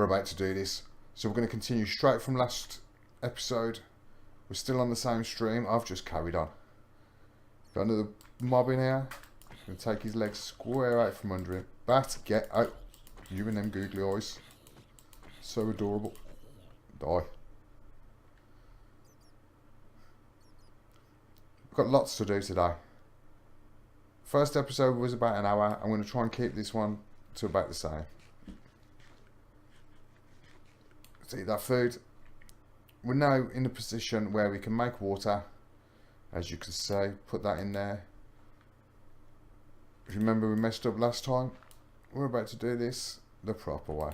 about to do this. So we're going to continue straight from last episode. We're still on the same stream. I've just carried on. Got another mob in here. Going to take his legs square out from under him. Bat, get out. You and them googly eyes. So adorable. Die. We've got lots to do today. First episode was about an hour. I'm going to try and keep this one to about the same. Let's eat that food. We're now in a position where we can make water. As you can see, put that in there. If you remember, we messed up last time. We're about to do this the proper way.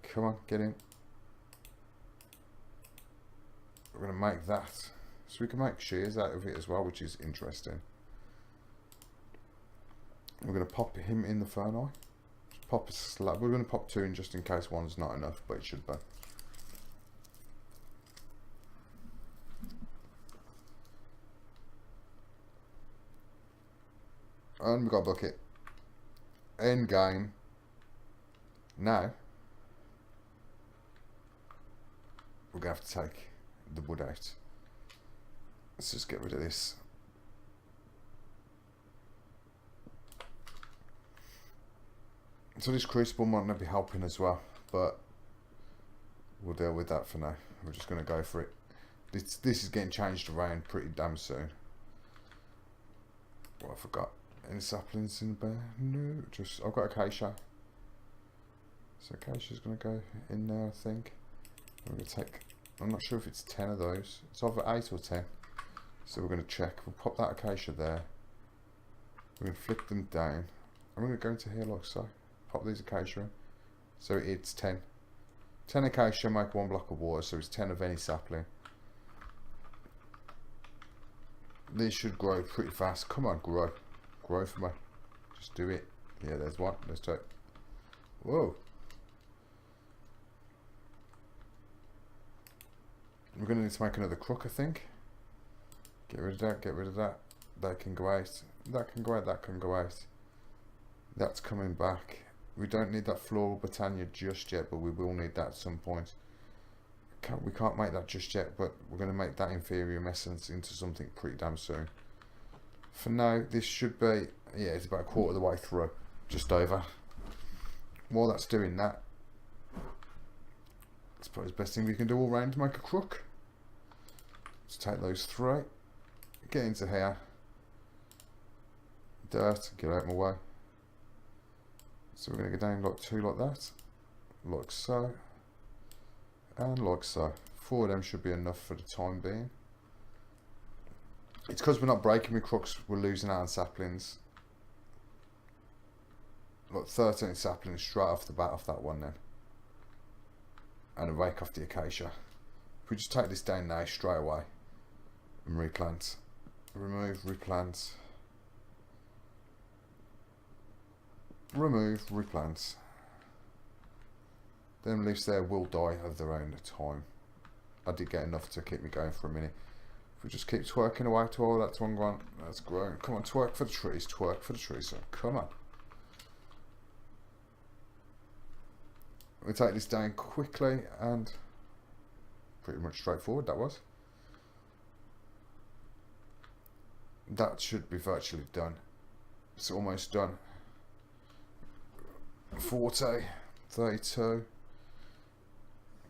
Come on, get in. We're going to make that. So we can make shears out of it as well, which is interesting. We're going to pop him in the furnace. Just pop a slab. We're going to pop 2 in just in case one's not enough, but it should be. And we've got a bucket. End game. Now, we're going to have to take the wood out. Let's just get rid of this. So this crucible might not be helping as well, but we'll deal with that for now. We're just going to go for it. This is getting changed around pretty damn soon. What I forgot. Any saplings in there? No, just I've got acacia. So acacia's going to go in there, I think. We're going to take, I'm not sure if it's 10 of those. It's either 8 or 10. So we're going to check. We'll pop that acacia there. We're going to flick them down. I'm going to go into here like so. Pop these acacia in. So it's 10. 10 acacia make 1 block of water, so it's 10 of any sapling. These should grow pretty fast. Come on, grow. Grow for me. Just do it. Yeah, there's one. Let's do it. Whoa. We're going to need to make another crook, I think. Get rid of that, get rid of that. That can go out. That can go out, that can go out. That's coming back. We don't need that floral botania just yet, but we will need that at some point. We can't make that just yet, but we're going to make that inferior essence into something pretty damn soon. For now, this should be, yeah, it's about a quarter of the way through. Just over. While that's doing that, I suppose the best thing we can do all round to make a crook. Let's take those 3. Get into here. Dirt, get out of my way. So we're going to go down like 2 like that. Like so. And like so. 4 of them should be enough for the time being. It's because we're not breaking with crooks, we're losing out on saplings. Like 13 saplings straight off the bat off that one then. And a rake off the acacia. If we just take this down now straight away and replant. Remove, replant. Remove, replant. Them leaves there will die of their own time. I did get enough to keep me going for a minute. If we just keep twerking away to all that's one going, that's growing. Come on, twerk for the trees, twerk for the trees. So come on. We'll take this down quickly and pretty much straightforward that was. That should be virtually done. It's almost done. 40, 32.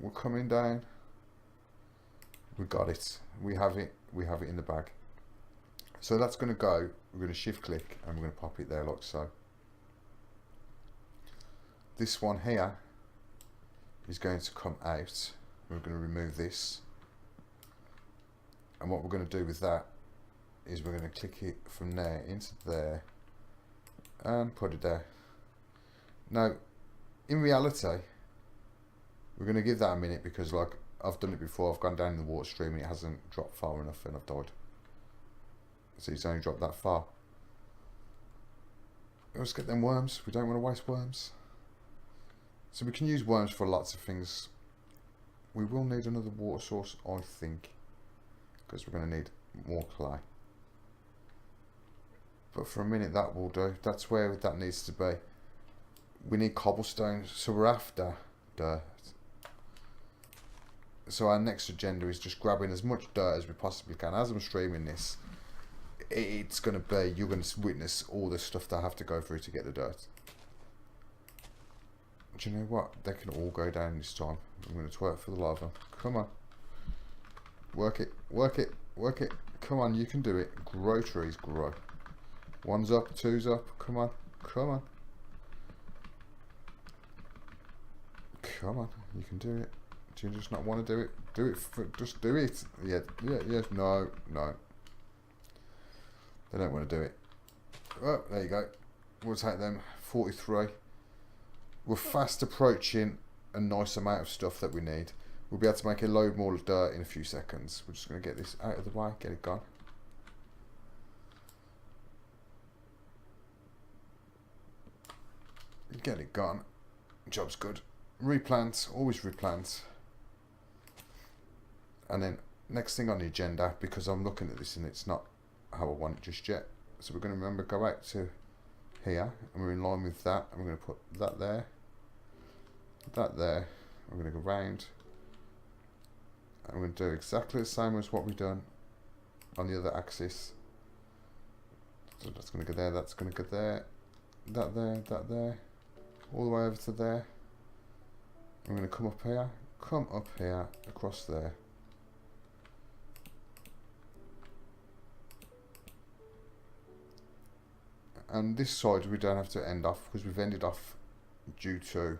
We're coming down. We got it. We have it. We have it in the bag. So that's going to go. We're going to shift click and we're going to pop it there like so. This one here is going to come out. We're going to remove this. And what we're going to do with that is we're going to click it from there into there and put it there. Now, in reality, we're going to give that a minute because like I've done it before, I've gone down in the water stream and it hasn't dropped far enough and I've died. So it's only dropped that far. Let's get them worms. We don't want to waste worms. So we can use worms for lots of things. We will need another water source, I think, because we're going to need more clay. But for a minute that will do. That's where that needs to be. We need cobblestone, so we're after dirt. So our next agenda is just grabbing as much dirt as we possibly can. As I'm streaming this, it's going to be, you're going to witness all the stuff that I have to go through to get the dirt. Do you know what? They can all go down this time. I'm going to twerk for the lava. Come on. Work it, work it, work it. Come on, you can do it. Grow trees, grow. One's up, two's up. Come on, come on. Come on, you can do it. Do you just not want to do it? Do it, just do it. Yeah, yeah, yes, no, no. They don't want to do it. Oh, there you go. We'll take them. 43. We're fast approaching a nice amount of stuff that we need. We'll be able to make a load more dirt in a few seconds. We're just going to get this out of the way, get it gone. Get it gone. Job's good. Replant, always replant. And then next thing on the agenda, because I'm looking at this and it's not how I want it just yet. So we're going to remember go out to here and we're in line with that. And we're going to put that there. That there. I'm going to go round. I'm going to do exactly the same as what we've done on the other axis. So that's going to go there, that's going to go there, that there, all the way over to there. I'm going to come up here, across there. And this side we don't have to end off because we've ended off due to,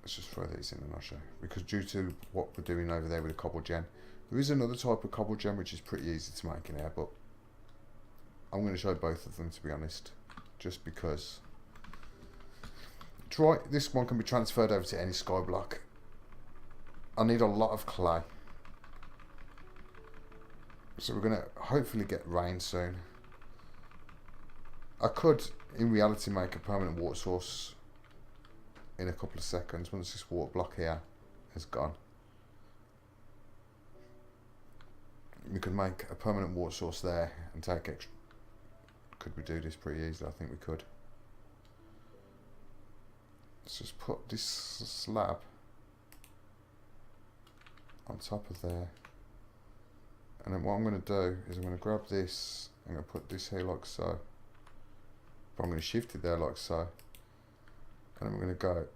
let's just throw these in and I'll show you. Because due to what we're doing over there with the cobble gem, there is another type of cobble gem which is pretty easy to make in here, but I'm going to show both of them to be honest, just because. This one can be transferred over to any skyblock. I need a lot of clay, so we're going to hopefully get rain soon. I could, in reality, make a permanent water source in a couple of seconds once this water block here is gone. We could make a permanent water source there and take extra. Could we do this pretty easily? I think we could. Let's just put this slab on top of there. And then what I'm going to do is I'm going to grab this, I'm going to put this here like so. But I'm going to shift it there like so. And then we're going to go.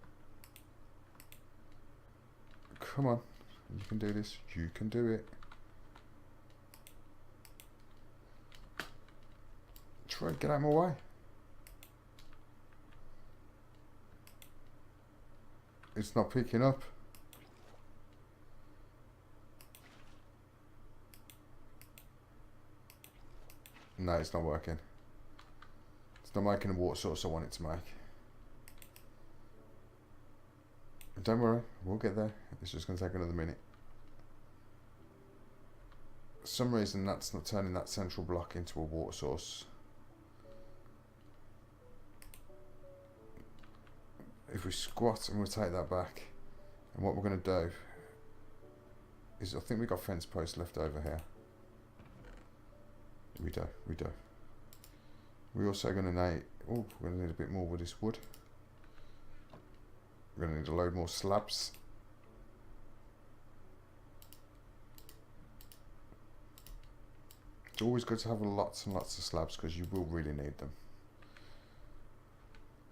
Come on, you can do this, you can do it. Try to get out of my way. It's not picking up. No, it's not working. It's not making the water source I want it to make. Don't worry, we'll get there. It's just going to take another minute. For some reason that's not turning that central block into a water source. If we squat and we'll take that back, and what we're going to do is, I think we've got fence posts left over here. We do. We're also going to need, oh, we're going to need a bit more with this wood. We're going to need a load more slabs. It's always good to have lots and lots of slabs because you will really need them.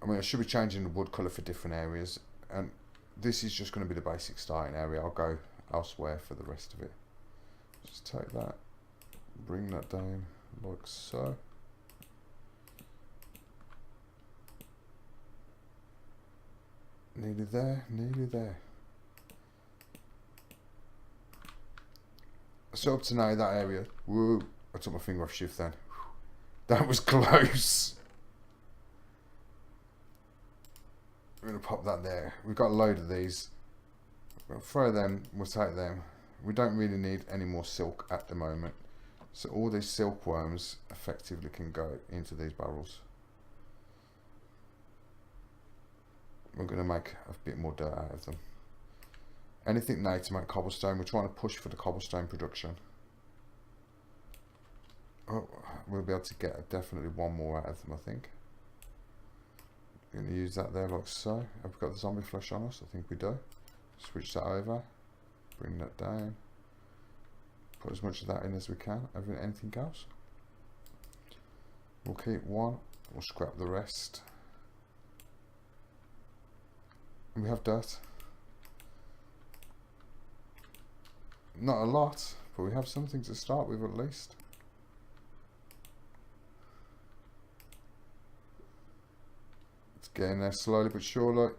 I mean, I should be changing the wood colour for different areas, and this is just going to be the basic starting area. I'll go elsewhere for the rest of it. Just take that, bring that down like so. Nearly there, nearly there. So up to now, that area, whoa, I took my finger off shift then. That was close. We're going to pop that there. We've got a load of these. We'll throw them, we'll take them. We don't really need any more silk at the moment. So all these silkworms effectively can go into these barrels. We're going to make a bit more dirt out of them. Anything now to make cobblestone. We're trying to push for the cobblestone production. Oh, we'll be able to get definitely one more out of them, I think. Going to use that there like so. Have we got the zombie flesh on us? I think we do. Switch that over. Bring that down. Put as much of that in as we can. Anything else? We'll keep one. We'll scrap the rest. And we have dirt. Not a lot, but we have something to start with at least. It's getting there slowly but surely.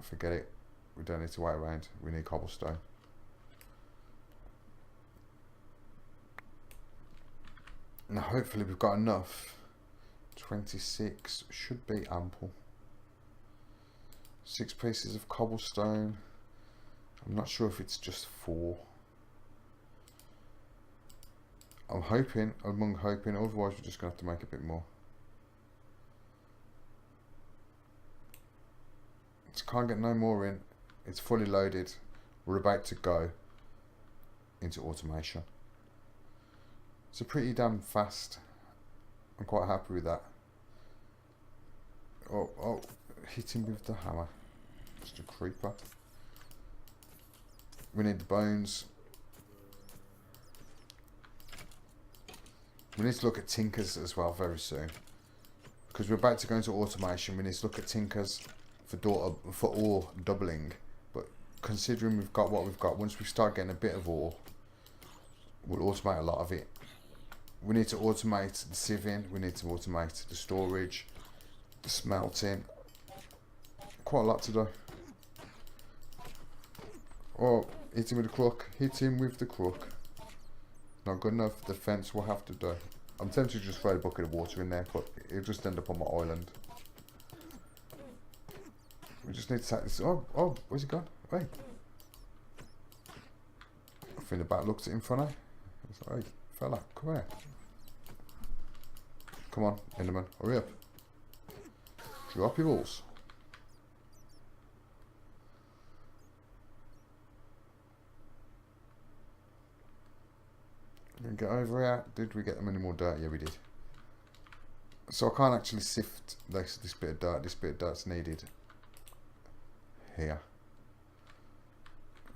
Forget it. We don't need to wait around. We need cobblestone. Now hopefully we've got enough. 26 should be ample. 6 pieces of cobblestone. I'm not sure if it's just 4. I'm hoping, otherwise we're just going to have to make a bit more. So can't get no more in. It's fully loaded. We're about to go into automation. It's a pretty damn fast. I'm quite happy with that. Oh, hit him with the hammer. Just a creeper. We need the bones. We need to look at tinkers as well very soon. Because we're about to go into automation, we need to look at tinkers for ore doubling. But considering we've got what we've got, once we start getting a bit of ore, we'll automate a lot of it. We need to automate the sieving, we need to automate the storage, the smelting. Quite a lot to do. Oh, hit him with the crook. Hit him with the crook. Not good enough. The fence will have to do. I'm tempted to just throw a bucket of water in there, but it'll just end up on my island. We just need to take this. Oh, where's he gone? Wait. I think the bat looked at him funny. It's like, hey, fella, come here. Come on, Enderman, hurry up. Drop your balls. Get over here. Did we get them any more dirt? Yeah, we did. So I can't actually sift this bit of dirt. This bit of dirt's needed here.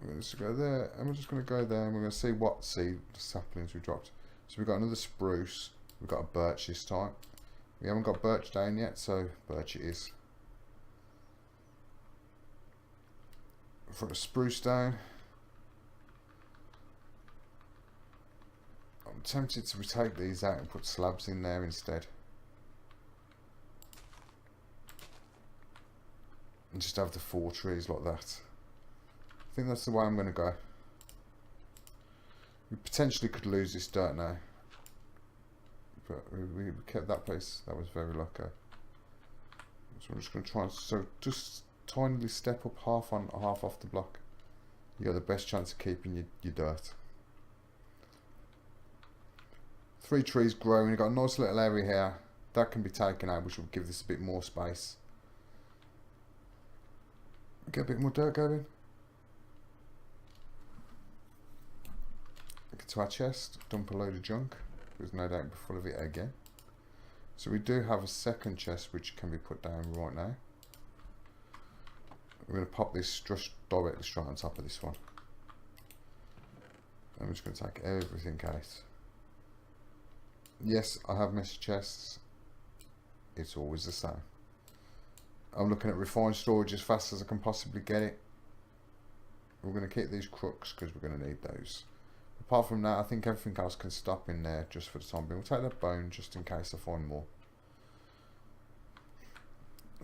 We're just go there, and we're just going to go there, and we're going to see what seed saplings we dropped. So we've got another spruce. We've got a birch this time. We haven't got birch down yet, so birch it is. Put a spruce down. I'm tempted to take these out and put slabs in there instead. And just have the 4 trees like that. I think that's the way I'm going to go. We potentially could lose this dirt now. But we kept that place. That was very lucky. So I'm just going to try and just tinily step up half off the block. You got the best chance of keeping your dirt. 3 trees growing. You've got a nice little area here. That can be taken out, which will give this a bit more space. Get a bit more dirt going. Get to our chest. Dump a load of junk. There's no doubt we're full of it again. So we do have a second chest which can be put down right now. We're going to pop this just directly straight on top of this one. I'm just going to take everything out. Yes, I have missed chests. It's always the same. I'm looking at refined storage as fast as I can possibly get it. We're going to keep these crooks because we're going to need those. Apart from that, I think everything else can stop in there just for the time being. We'll take that bone just in case I find more.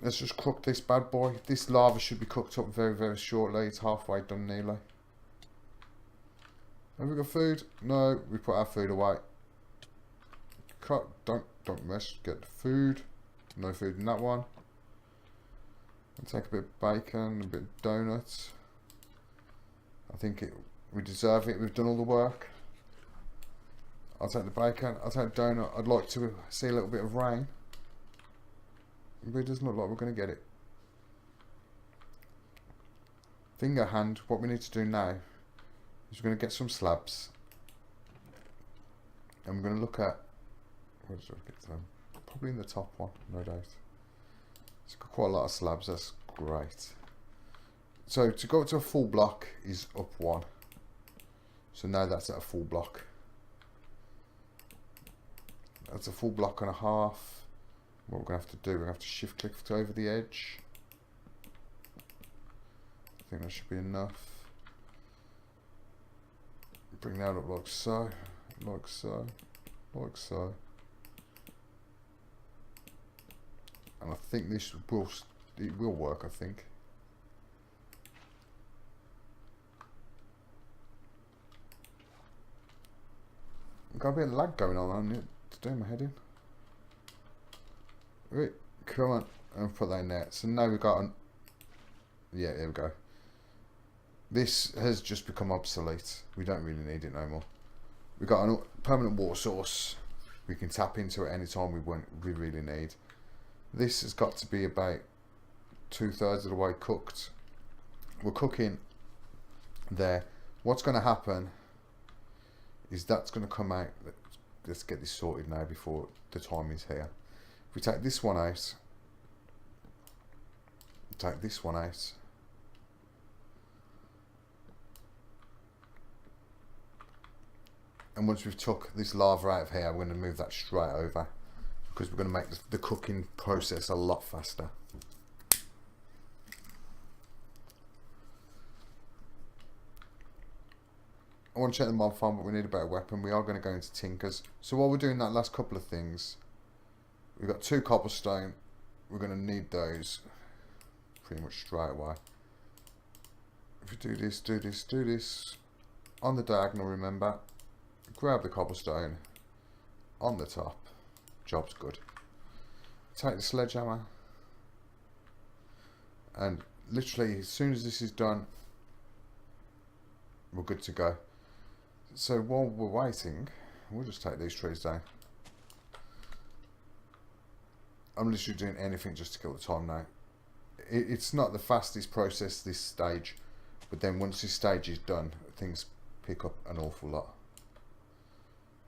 Let's just cook this bad boy. This lava should be cooked up very, very shortly. It's halfway done nearly. Have we got food? No, we put our food away. Cut. Don't mess. Get the food. No food in that one. I'll take a bit of bacon, a bit of donuts. I think we deserve it. We've done all the work. I'll take the bacon. I'll take the donut. I'd like to see a little bit of rain. But it doesn't look like we're going to get it. Finger hand. What we need to do now is we're going to get some slabs. And we're going to look at... Where did I get them? probably in the top one, no doubt. It's got quite a lot of slabs, that's great. So to go to a full block is up 1. So now that's at a full block. That's a full block and a half. What we're going to have to do, we're going to have to shift click over the edge. I think that should be enough. Bring that up like so, like so, like so. And I think this will work, I think. I've got a bit of lag going on today, my head in. Right, come on, and put that in there. So now we've got an, yeah, there we go. This has just become obsolete. We don't really need it no more. We've got a permanent water source. We can tap into it anytime we really need. This has got to be about 2/3 of the way cooked. We're cooking there. What's going to happen is that's going to come out. Let's get this sorted now before the time is here. If we take this one out, take this one out, and once we've took this lava out of here, we're going to move that straight over because we're going to make the cooking process a lot faster. I want to check the mob farm, but we need a better weapon. We are going to go into Tinkers. So while we're doing that last couple of things, we've got 2 cobblestone. We're going to need those pretty much straight away. If we do this, do this, do this, on the diagonal, remember, grab the cobblestone on the top. Job's good. Take the sledgehammer, and literally as soon as this is done, we're good to go. So while we're waiting, we'll just take these trees down. I'm literally doing anything just to kill the time now. It's not the fastest process this stage, but then once this stage is done, things pick up an awful lot.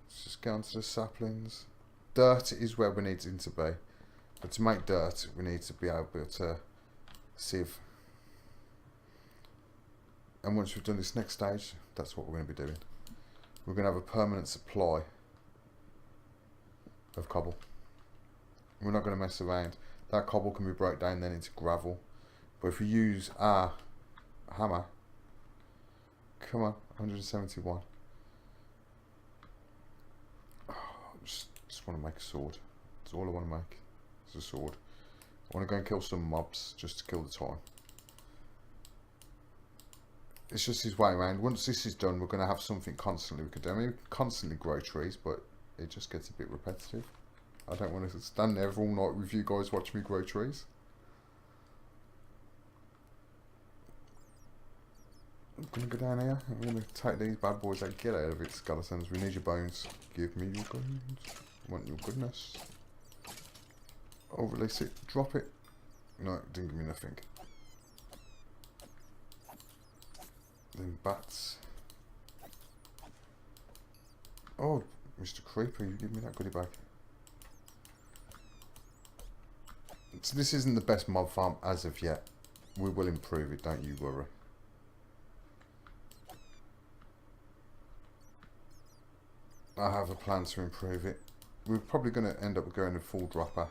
Let's just go onto the saplings. Dirt is where we need it to be, but to make dirt we need to be able to sieve. And once we've done this next stage, that's what we're going to be doing. We're going to have a permanent supply of cobble. We're not going to mess around. That cobble can be broke down then into gravel. But if we use our hammer, come on, 171. Oh, just want to make a sword. That's all I want to make. It's a sword. I want to go and kill some mobs just to kill the time. It's just his way around. Once this is done, we're going to have something constantly we can do. I mean, we can constantly grow trees, but it just gets a bit repetitive. I don't want to stand there all night with you guys watching me grow trees. I'm going to go down here. I'm going to take these bad boys out. Get out of it, skeletons. We need your bones. Give me your bones. I want your goodness. Oh, release it. Drop it. No, it didn't give me nothing. Then bats. Oh, Mr. Creeper, you give me that goodie bag. So this isn't the best mob farm as of yet. We will improve it, don't you worry. I have a plan to improve it. We're probably going to end up going a full dropper.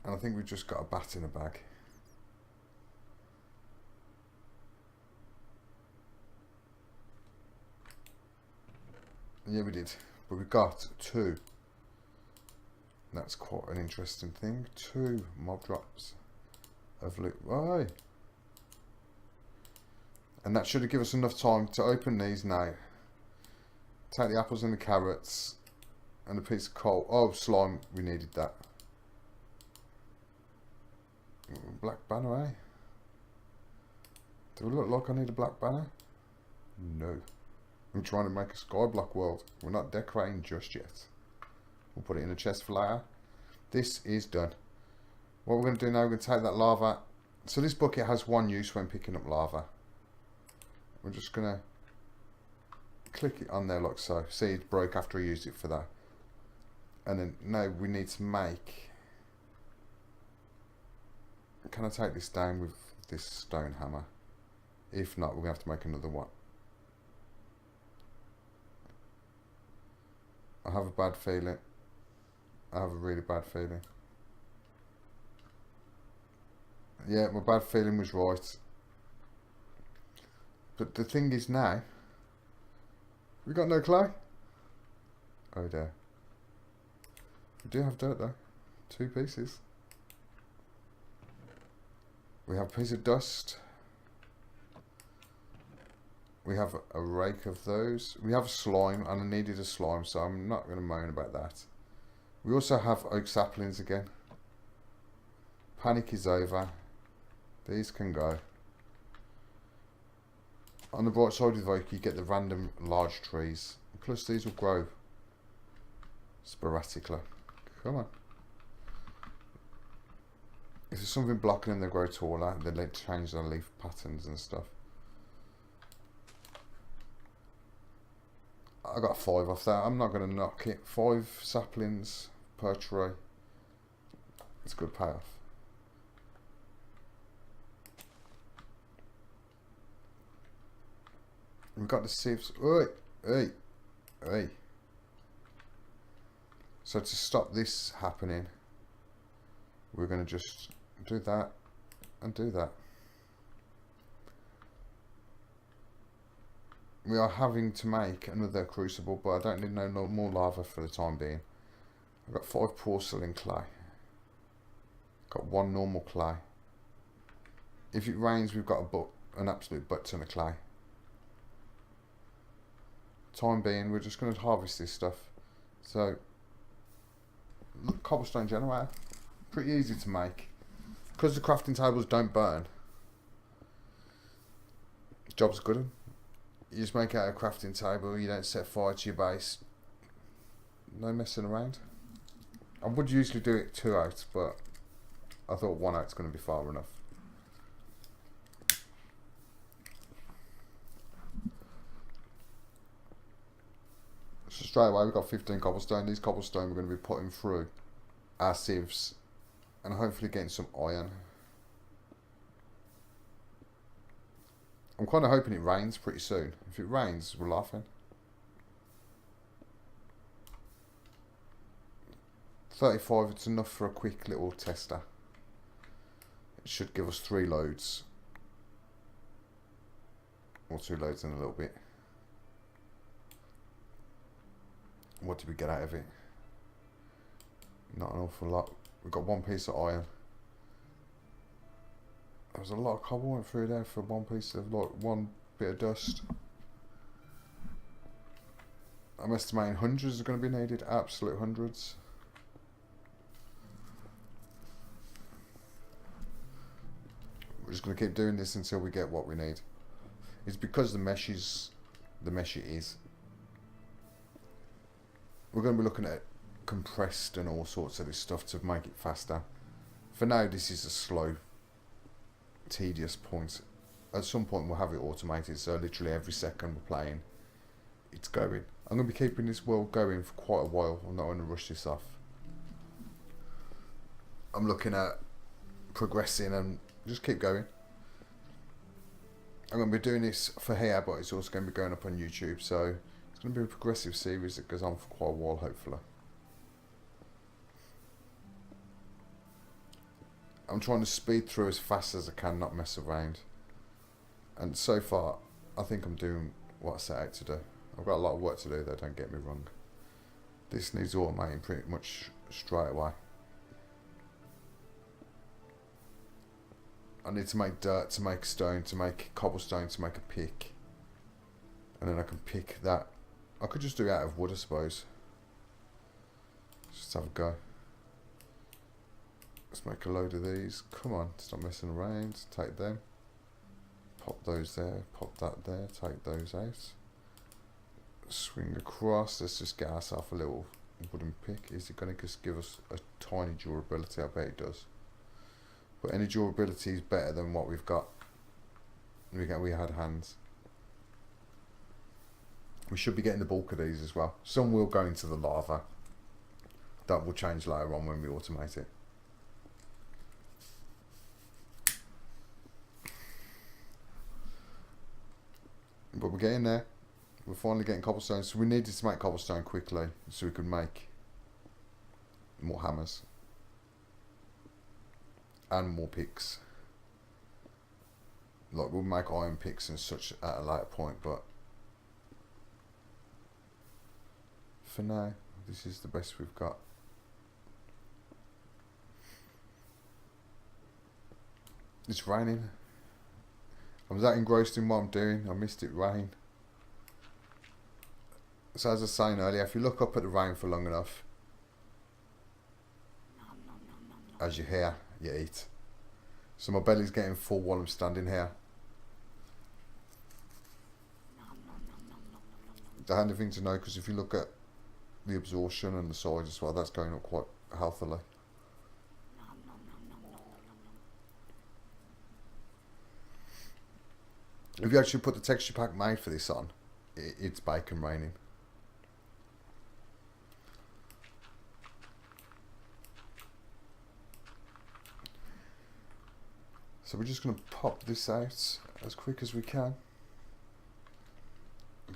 And I think we've just got a bat in a bag. Yeah, we did. But we got 2. That's quite an interesting thing. 2 mob drops of loot. Why? And that should have given us enough time to open these now. Take the apples and the carrots and a piece of coal. Oh, slime. We needed that. Black banner, eh? Do it look like I need a black banner? No. I'm trying to make a skyblock world. We're not decorating just yet. We'll put it in a chest for later. This is done. What we're going to do now, we're going to take that lava. So this bucket has one use when picking up lava. We're just going to click it on there like so. See, it broke after I used it for that. And then now we need to make... Can I take this down with this stone hammer? If not, we're going to have to make another one. I have a bad feeling. I have a really bad feeling. Yeah, my bad feeling was right. But the thing is now, we got no clay. Oh dear. We do have dirt though. 2 pieces. We have a piece of dust. We have a rake of those. We have slime, and I needed a slime, so I'm not going to moan about that. We also have oak saplings again. Panic is over. These can go. On the bright side of the oak, you get the random large trees. Plus, these will grow sporadically. Come on. If there's something blocking them, they grow taller. They change their leaf patterns and stuff. I got 5 off that. I'm not going to knock it. 5 saplings per tree. It's a good payoff. We've got the sieves. Hey. So to stop this happening, we're going to just do that and do that. We are having to make another crucible, but I don't need no more lava for the time being. I've got 5 porcelain clay. Got 1 normal clay. If it rains, we've got an absolute butt ton of clay. Time being, we're just going to harvest this stuff. So, look, cobblestone generator. Pretty easy to make. Because the crafting tables don't burn. Job's a good one. You just make out a crafting table, you don't set fire to your base. No messing around. I would usually do it 2 out, but I thought 1 out's going to be far enough. So straight away we've got 15 cobblestone. These cobblestone we're going to be putting through our sieves and hopefully getting some iron. I'm kind of hoping it rains pretty soon. If it rains, we're laughing. 35, it's enough for a quick little tester. It should give us 3 loads. Or 2 loads in a little bit. What did we get out of it? Not an awful lot. We've got 1 piece of iron. There was a lot of cobble went through there for 1 piece of, like, 1 bit of dust. I'm estimating hundreds are going to be needed. Absolute hundreds. We're just going to keep doing this until we get what we need. It's because the mesh is the mesh it is. We're going to be looking at compressed and all sorts of this stuff to make it faster. For now, this is a slow, tedious point. At some point, we'll have it automated, so literally every second we're playing, it's going. I'm going to be keeping this world going for quite a while. I'm not going to rush this off. I'm looking at progressing and just keep going. I'm going to be doing this for here, but it's also going to be going up on YouTube, so it's going to be a progressive series that goes on for quite a while, hopefully. I'm trying to speed through as fast as I can, not mess around. And so far, I think I'm doing what I set out to do. I've got a lot of work to do though, don't get me wrong. This needs automating pretty much straight away. I need to make dirt, to make stone, to make cobblestone, to make a pick. And then I can pick that. I could just do it out of wood, I suppose. Just have a go. Let's make a load of these. Come on, stop messing around. Take them. Pop those there. Pop that there. Take those out. Swing across. Let's just get ourselves a little wooden pick. Is it going to just give us a tiny durability? I bet it does. But any durability is better than what we've got. We had hands. We should be getting the bulk of these as well. Some will go into the lava. That will change later on when we automate it. But we're getting there. We're finally getting cobblestone. So we needed to make cobblestone quickly so we could make more hammers and more picks. Like, we'll make iron picks and such at a later point, but for now, this is the best we've got. It's raining. I was that engrossed in what I'm doing, I missed it rain. So as I was saying earlier, if you look up at the rain for long enough, as you hear, you eat. So my belly's getting full while I'm standing here. The handy thing to know, because if you look at the absorption and the size as well, that's going up quite healthily. If you actually put the texture pack made for this on, it's bacon raining. So we're just going to pop this out as quick as we can.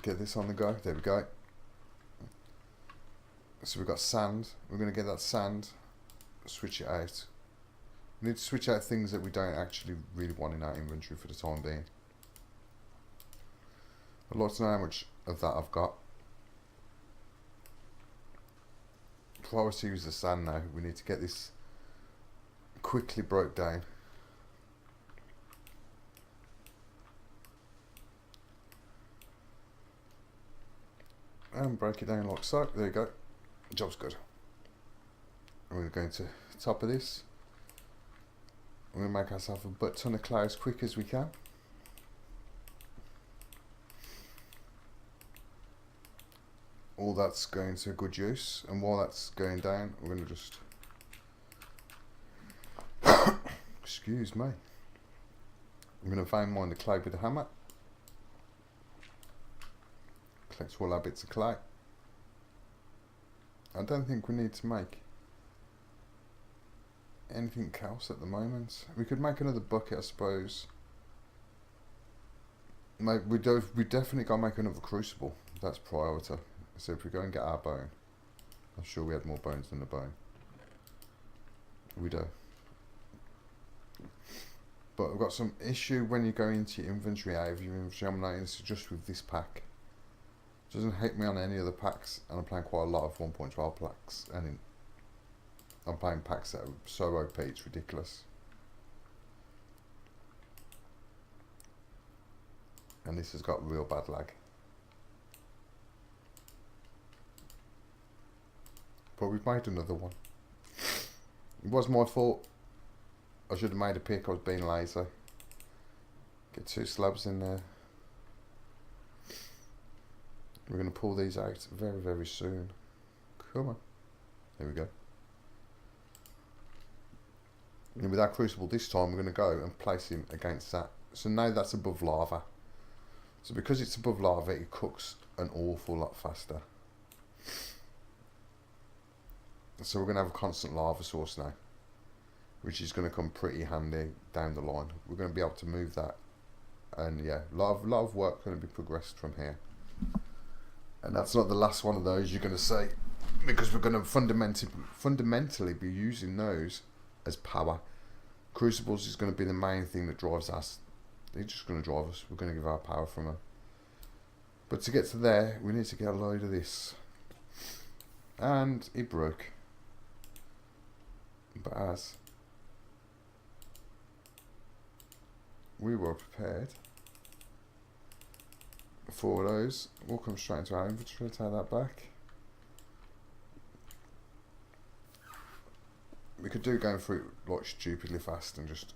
Get this on the go. There we go. So we've got sand. We're going to get that sand, switch it out. We need to switch out things that we don't actually really want in our inventory for the time being. I'd like to know how much of that I've got. Before I was to use the sand now, we need to get this quickly broke down. And break it down like so. There you go. Job's good. And we're going to the top of this. We're going to make ourselves a butt ton of clay as quick as we can. All that's going to good use, and while that's going down, we're going to just excuse me. I'm going to fine mine the clay with the hammer. Collect all our bits of clay. I don't think we need to make anything else at the moment. We could make another bucket, I suppose. We definitely got to make another crucible. That's priority. So if we go and get our bone, I'm sure we had more bones than the bone. We do. But I've got some issue when you go into your inventory, out of your inventory. I'm noticing just with this pack. It doesn't hit me on any other packs, and I'm playing quite a lot of 1.12 packs, and I'm playing packs that are so OP, it's ridiculous. And this has got real bad lag. But we've made another one. It was my fault. I should have made a pick, I was being lazy. Get 2 slabs in there. We're going to pull these out very, very soon. Come on. There we go. And with our crucible this time, we're going to go and place him against that. So now that's above lava. So because it's above lava, it cooks an awful lot faster. So we're going to have a constant lava source now, which is going to come pretty handy down the line. We're going to be able to move that, and yeah, a lot of work going to be progressed from here. And that's not the last one of those you're going to see, because we're going to fundamentally be using those as power. Crucibles is going to be the main thing that drives us. They're just going to drive us. We're going to give our power from them. But to get to there, we need to get a load of this. And it broke. But as we were prepared for those, we'll come straight into our inventory, take that back. We could do going through it like stupidly fast and just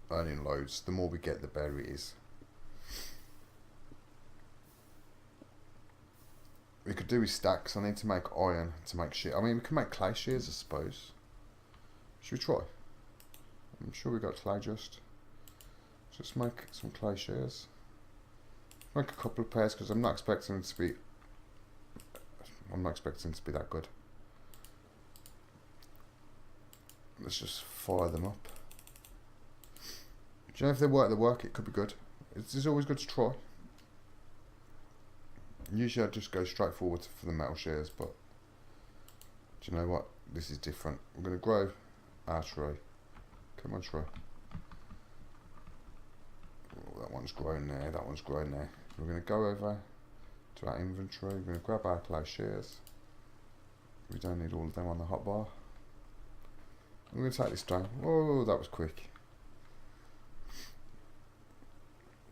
earning loads. The more we get, the better it is. We could do with stacks. I need to make iron to make shit. I mean, we can make clay shears, I suppose. Should we try? I'm sure we got clay just. Just make some clay shears. Make a couple of pairs because I'm not expecting it to be. I'm not expecting it to be that good. Let's just fire them up. Do you know if they work, it could be good. It's always good to try. Usually I just go straight forward for the metal shears, but do you know what? This is different. I'm going to grow our tree. Come on, tree. Oh, that one's grown there, that one's grown there. We're going to go over to our inventory. We're going to grab our clay shears. We don't need all of them on the hotbar. I'm going to take this down. Oh, that was quick.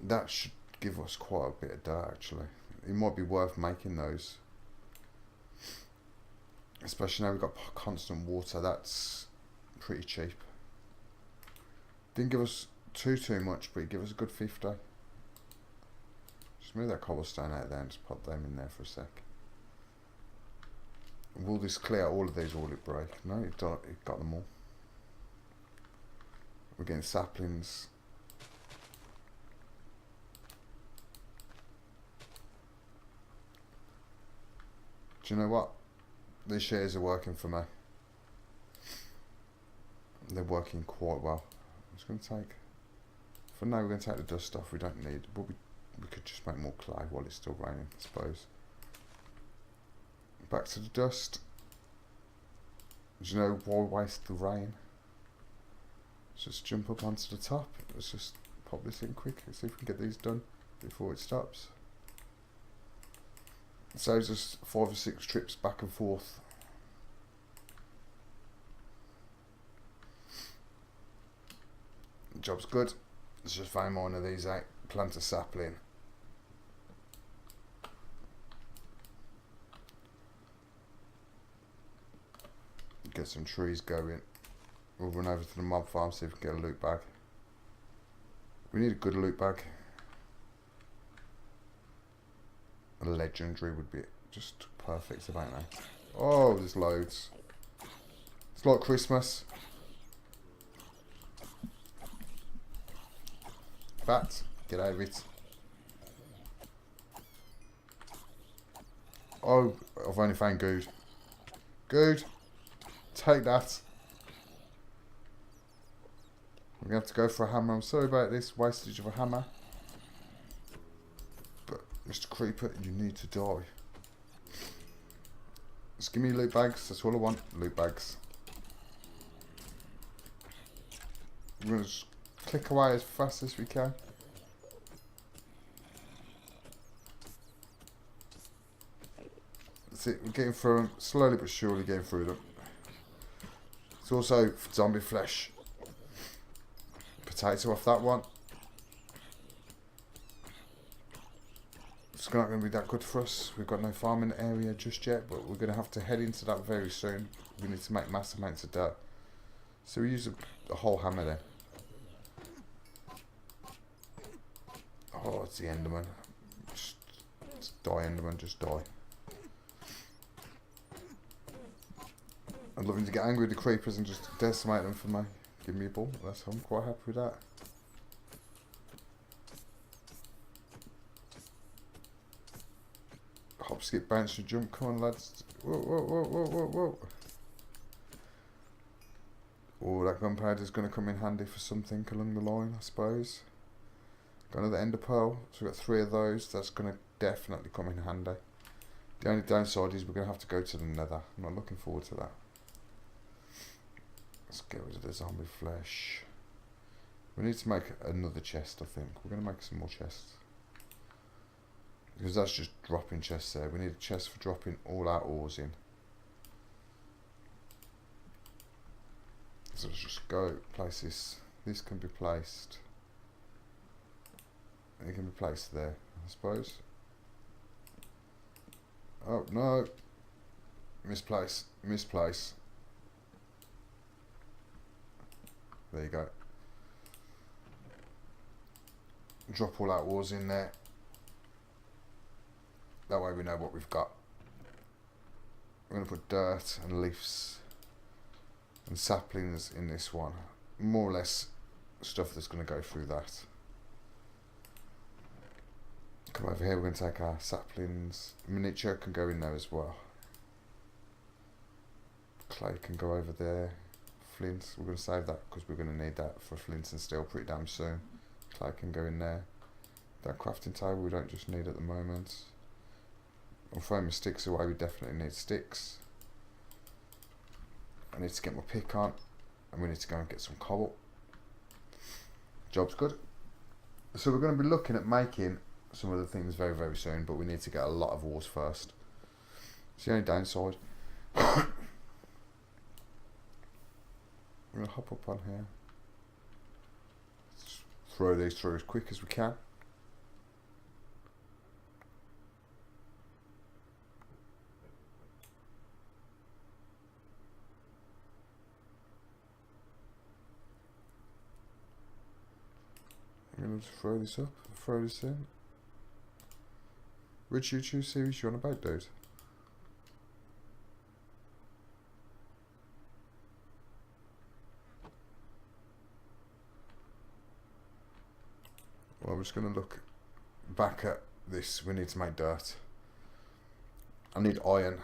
That should give us quite a bit of dirt, actually. It might be worth making those. Especially now we've got constant water. That's pretty cheap. Didn't give us too much, but it gave us a good 50. Just move that cobblestone out there and just pop them in there for a sec. Will this clear all of these or will it break? No, it got them all. We're getting saplings. Do you know what? These shears are working for me. They're working quite well. I'm just going to take... For now, we're going to take the dust off. We don't need... But we could just make more clay while it's still raining, I suppose. Back to the dust. Do you know why waste the rain? Let's just jump up onto the top. Let's just pop this in quick. Let's see if we can get these done before it stops. It saves us 5 or 6 trips back and forth. The job's good. Let's just find one of these out, plant a sapling. Get some trees going. We'll run over to the mob farm, see if we can get a loot bag. We need a good loot bag. A legendary would be just perfect about now. Oh, there's loads. It's like Christmas. Bat, get over it. Oh, I've only found good. Good. Take that. We're going to have to go for a hammer. I'm sorry about this wastage of a hammer. But, Mr. Creeper, you need to die. Just give me loot bags. That's all I want. Loot bags. We're going to just click away as fast as we can. That's it. We're getting through them. Slowly but surely getting through them. It's also zombie flesh. Potato off that one. It's not going to be that good for us. We've got no farming area just yet, but we're going to have to head into that very soon. We need to make massive amounts of dirt. So we use a whole hammer then. Oh, it's the Enderman. Just die, Enderman, just die. I'd love him to get angry with the creepers and just decimate them for me. Give me a ball. I'm quite happy with that. Hop, skip, bounce and jump. Come on, lads. Whoa, whoa, whoa, whoa, whoa, whoa. Oh, that gunpowder is going to come in handy for something along the line, I suppose. Got another ender pearl. So we've got 3 of those. That's going to definitely come in handy. The only downside is we're going to have to go to the nether. I'm not looking forward to that. Let's get rid of the zombie flesh. We need to make another chest, I think. We're going to make some more chests. Because that's just dropping chests there. We need a chest for dropping all our ores in. So let's just go place this. This can be placed. It can be placed there, I suppose. Oh, no. Misplace. Misplace. There you go. Drop all our ores in there. That way we know what we've got. We're going to put dirt and leaves and saplings in this one. More or less stuff that's going to go through that. Come over here, we're going to take our saplings. Miniature can go in there as well. Clay can go over there. flint. We're going to save that because we're going to need that for flint and steel pretty damn soon. Clay can go in there. That crafting table we don't just need at the moment. I'm throwing my sticks away, we definitely need sticks. I need to get my pick on, and we need to go and get some cobble. Job's good. So we're going to be looking at making some other things very, very soon, but we need to get a lot of ores first. It's the only downside. I'm going to hop up on here. Let's throw these through as quick as we can. I'm going to throw this up, throw this in. Which YouTube series you on about, dude? Well, I'm just going to look back at this. We need to make dirt. I need iron.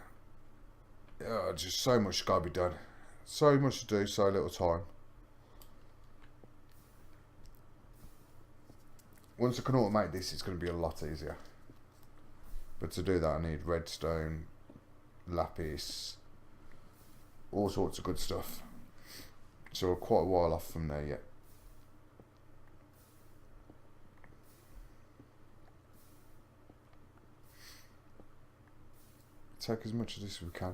Just so much got to be done. So much to do, so little time. Once I can automate this, it's going to be a lot easier. But to do that, I need redstone, lapis, all sorts of good stuff. So we're quite a while off from there yet. Take as much of this as we can.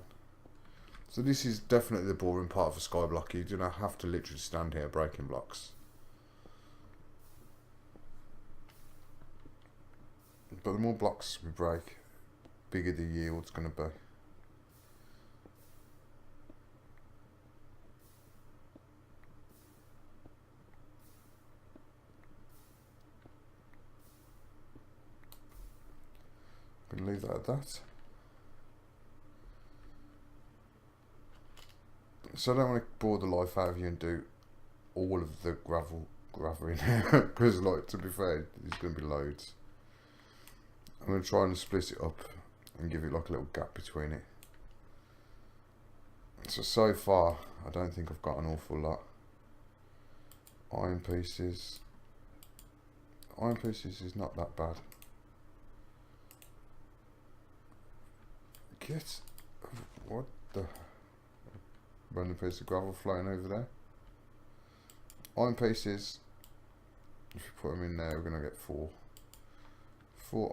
So this is definitely the boring part of a skyblock. You do not have to literally stand here breaking blocks. But the more blocks we break, bigger the yield's going to be. I'm going to leave that at that. So I don't want to bore the life out of you and do all of the gravel in here, because like, to be fair, there's going to be loads. I'm going to try and split it up and give it like a little gap between it. So far, I don't think I've got an awful lot. Iron pieces. Iron pieces is not that bad. Get... What the... Random piece of gravel floating over there. Iron pieces. If you put them in there, we're going to get 4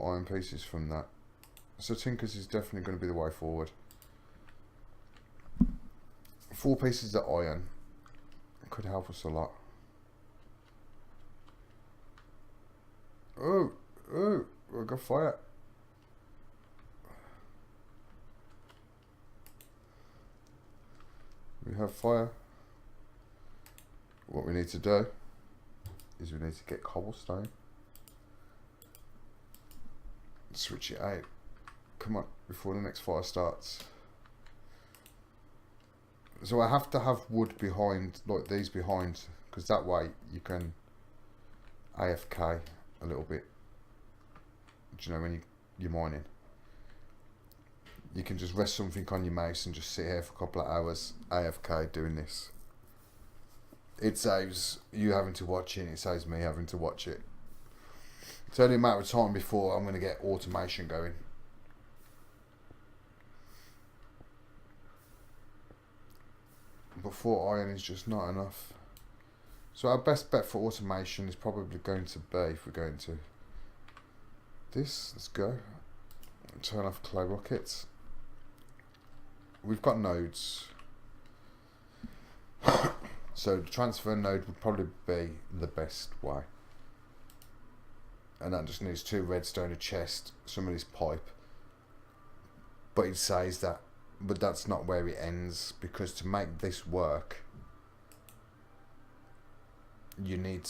iron pieces from that. So Tinkers is definitely going to be the way forward. 4 pieces of iron could help us a lot. Oh, we've got fire. We have fire. What we need to do is we need to get cobblestone. Switch it out. Come on, before the next fire starts. So I have to have wood behind, like these behind, because that way you can AFK a little bit. Do you know, when you're mining, you can just rest something on your mouse and just sit here for a couple of hours AFK doing this. It saves you having to watch it, it saves me having to watch it. It's only a matter of time before I'm going to get automation going. But 4 iron is just not enough. So our best bet for automation is probably going to be, if we're going to this, let's go. Turn off clay rockets. We've got nodes. So the transfer node would probably be the best way. And that just needs 2 redstone, a chest, some of this pipe. But it says that, but that's not where it ends, because to make this work, you need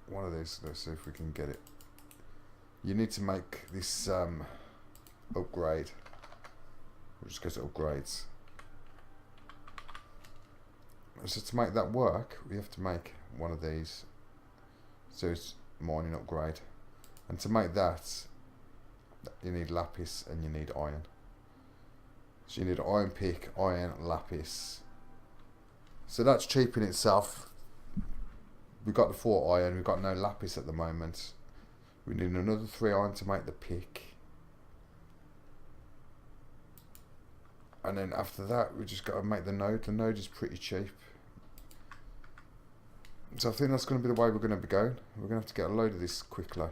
one of these. Let's see if we can get it. You need to make this upgrade. We'll just go to upgrades. So to make that work, we have to make one of these. So it's mining upgrade. And to make that, you need lapis and you need iron. So you need iron pick, iron, lapis. So that's cheap in itself. We've got the 4 iron, we've got no lapis at the moment. We need another 3 iron to make the pick. And then after that, we just got to make the node. The node is pretty cheap. So I think that's going to be the way we're going to be going. We're going to have to get a load of this quickly.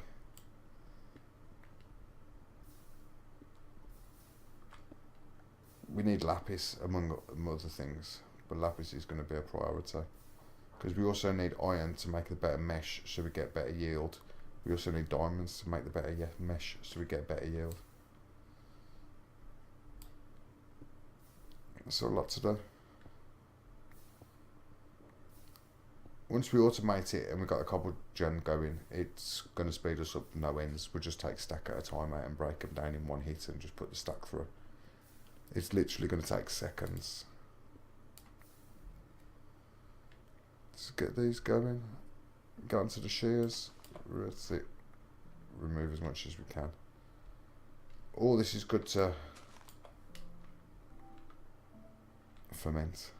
We need lapis among other things, but lapis is going to be a priority. Because we also need iron to make a better mesh so we get better yield. We also need diamonds to make the better mesh so we get better yield. So a lot to do. Once we automate it and we've got a cobble gen going, it's going to speed us up no ends. We'll just take stack at a time out and break them down in one hit and just put the stack through. It's literally going to take seconds. Let's get these going. Go into the shears. That's it. Remove as much as we can. All this is good to ferment.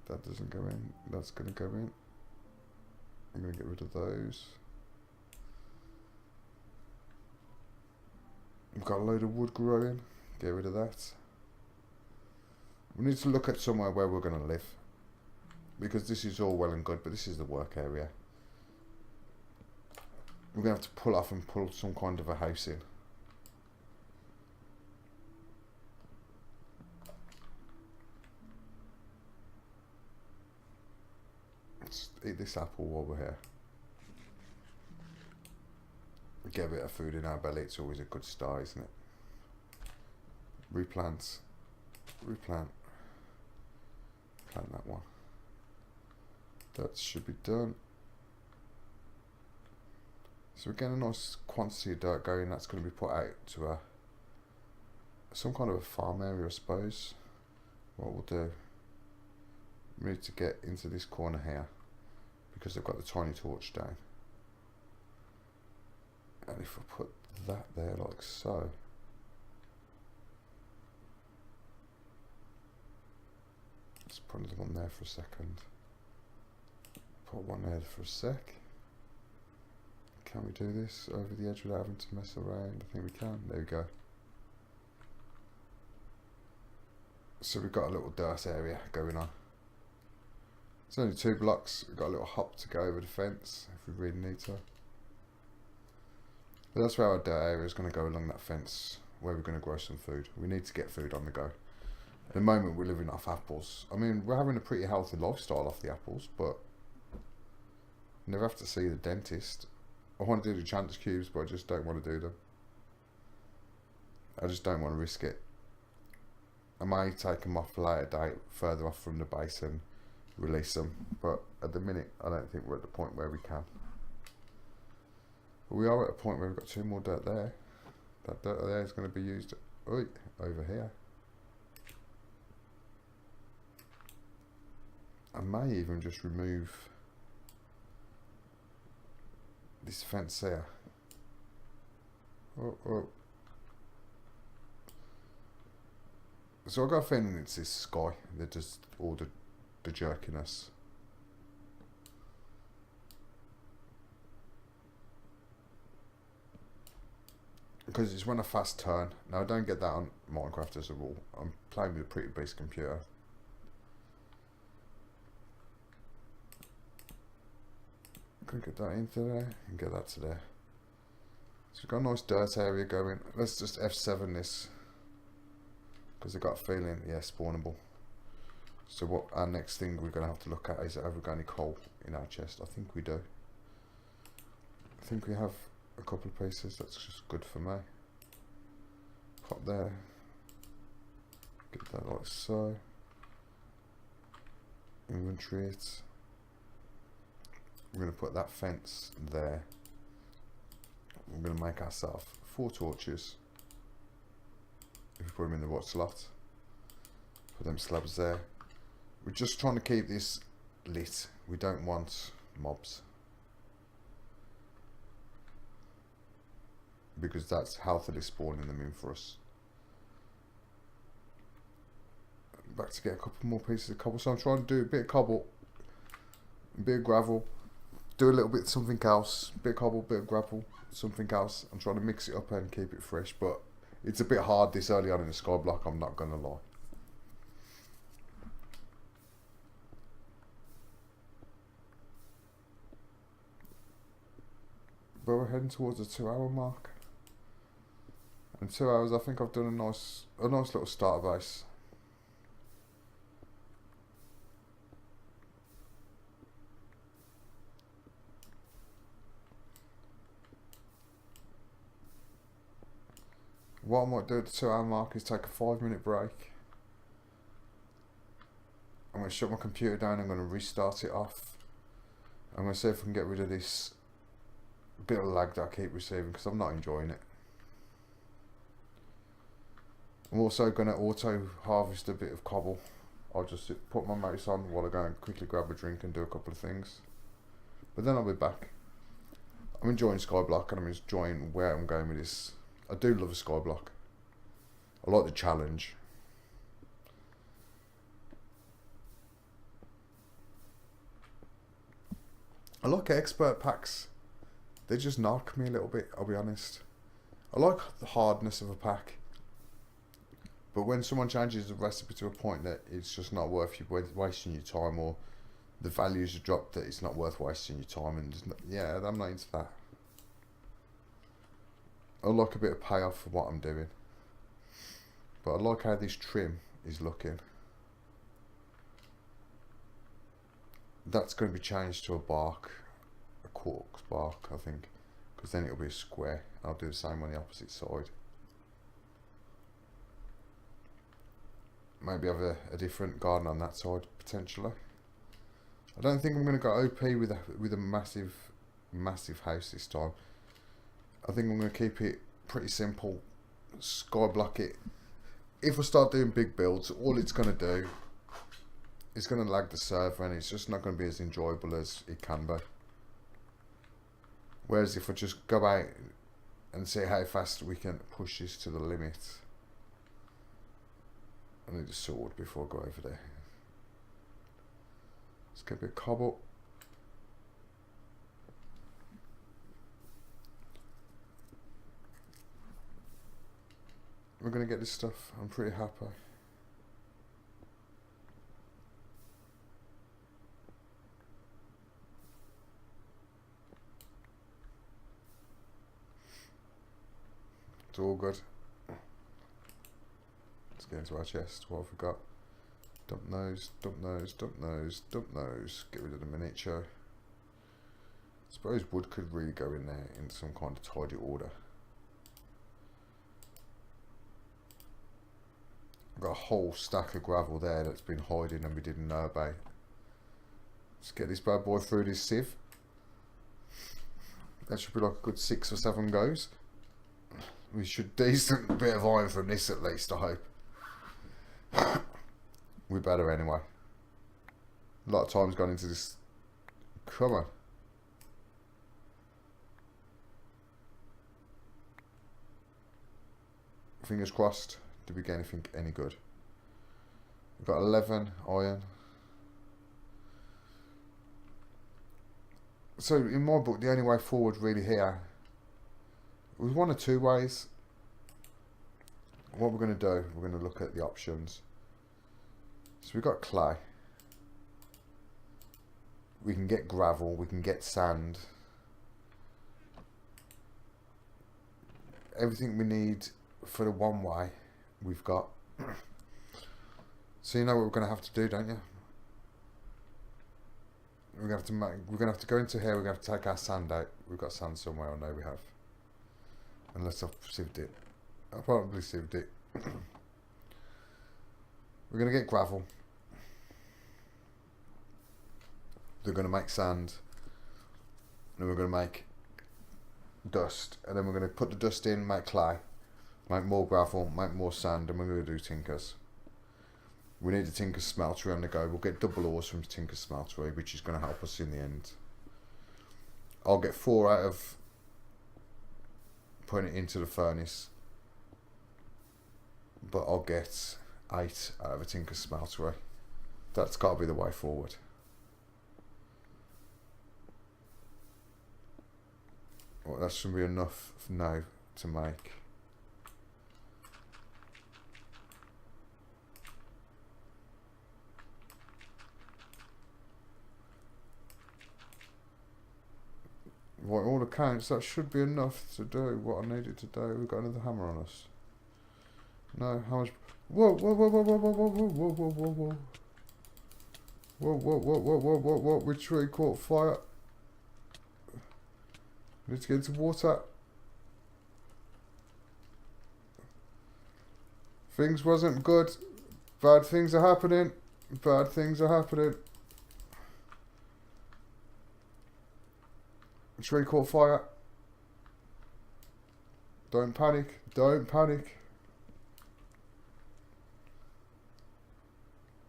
That doesn't go in. That's going to go in. I'm going to get rid of those. We've got a load of wood growing. Get rid of that. We need to look at somewhere where we're going to live. Because this is all well and good, but this is the work area. We're going to have to pull off and pull some kind of a house in. Let's eat this apple while we're here. Get a bit of food in our belly, it's always a good start, isn't it? Replant. Replant. Plant that one. That should be done. So we're getting a nice quantity of dirt going. That's going to be put out to some kind of a farm area, I suppose. What we'll do, we need to get into this corner here because they've got the tiny torch down. And if I put that there like so, let's put another one there for a second. Put one there for a sec. Can we do this over the edge without having to mess around? I think we can. There we go. So we've got a little dirt area going on. It's only 2 blocks. We've got a little hop to go over the fence if we really need to. But that's where our dirt area is going to go, along that fence where we're going to grow some food. We need to get food on the go. At the moment we're living off apples. I mean, we're having a pretty healthy lifestyle off the apples, but never have to see the dentist. I want to do the chance cubes, but I just don't want to do them. I just don't want to risk it. I may take them off a later date, further off from the base, and release them. But at the minute, I don't think we're at the point where we can. But we are at a point where we've got 2 more dirt there. That dirt there is going to be used over here. I may even just remove this fence here. Oh. So I've got a feeling it's this sky that does all the jerkiness. Because it's when I fast turn. Now I don't get that on Minecraft as a rule. I'm playing with a pretty basic computer. Can get that into there and get that to there. So we've got a nice dirt area going. Let's just F7 this. Because I've got a feeling, yeah, spawnable. So what our next thing we're going to have to look at is, have we got any coal in our chest? I think we do. I think we have a couple of pieces. That's just good for me. Pop there. Get that like so. Inventory it. We're going to put that fence there. We're going to make ourselves 4 torches. If we put them in the right slot. Put them slabs there. We're just trying to keep this lit. We don't want mobs. Because that's healthily spawning them in for us. back to get a couple more pieces of cobble. So I'm trying to do a bit of cobble, a bit of gravel, do a little bit of something else, bit of cobble, bit of gravel, something else. I'm trying to mix it up and keep it fresh, but it's a bit hard this early on in the skyblock, I'm not gonna lie. But we're heading towards the 2 hour mark. In 2 hours I think I've done a nice little starter base. What I might do at the 2 hour mark is take a 5 minute break. I'm going to shut my computer down, I'm going to restart it off. I'm going to see if I can get rid of this bit of lag that I keep receiving because I'm not enjoying it. I'm also going to auto harvest a bit of cobble. I'll just put my mouse on while I go and quickly grab a drink and do a couple of things. But then I'll be back. I'm enjoying skyblock and I'm enjoying where I'm going with this. I do love a skyblock. I like the challenge. I like expert packs. They just knock me a little bit, I'll be honest. I like the hardness of a pack. But when someone changes the recipe to a point that it's just not worth you wasting your time, or the values are dropped that it's not worth wasting your time, and yeah, I'm not into that. I like a bit of payoff for what I'm doing. But I like how this trim is looking. That's going to be changed to a bark, a quartz bark, I think, because then it'll be a square. I'll do the same on the opposite side. Maybe have a different garden on that side potentially. I don't think I'm going to go OP with a massive house this time. I think I'm going to keep it pretty simple, skyblock it. If I start doing big builds, all it's going to do is going to lag the server and it's just not going to be as enjoyable as it can be. Whereas if I just go out and see how fast we can push this to the limit. I need a sword before I go over there. Let's get a bit of cobble. We're going to get this stuff. I'm pretty happy. It's all good. Let's get into our chest. What have we got? Dump those, dump those, dump those, dump those. Get rid of the miniature. I suppose wood could really go in there in some kind of tidy order. I've got a whole stack of gravel there that's been hiding and we didn't know about. Let's get this bad boy through this sieve. That should be like a good 6 or 7 goes. We should decent bit of iron from this at least, I hope. We better anyway. A lot of time's gone into this. Come on. Fingers crossed. Did we get anything any good? We've got 11 iron. So in my book, the only way forward really here was one of two ways. What we're going to do, we're going to look at the options. So we've got clay. We can get gravel, we can get sand. Everything we need for the one way, we've got. So you know what we're going to have to do, don't you? We're going to have to go into here, we're going to have to take our sand out. We've got sand somewhere, I know we have. Unless I've sieved it. I've probably sieved it. We're going to get gravel. They're going to make sand. And then we're going to make dust. And then we're going to put the dust in, make clay. Make more gravel, make more sand. And we're going to do tinkers. We need a tinker smeltery on the go. We'll get double ores from tinker smeltery, which is going to help us in the end. I'll get 4 out of putting it into the furnace. But I'll get 8 out of a tinker smeltery. That's got to be the way forward. Well, that should be enough now to make. By all accounts, that should be enough to do what I needed to do. We've got another hammer on us. No, how much? Whoa, whoa, whoa, whoa, whoa, whoa, whoa, whoa, whoa, whoa, whoa. Whoa, whoa, whoa, whoa, whoa, whoa, whoa, which tree caught fire? Need to get into water. Things wasn't good. Bad things are happening. Bad things are happening. The tree caught fire. Don't panic. Don't panic.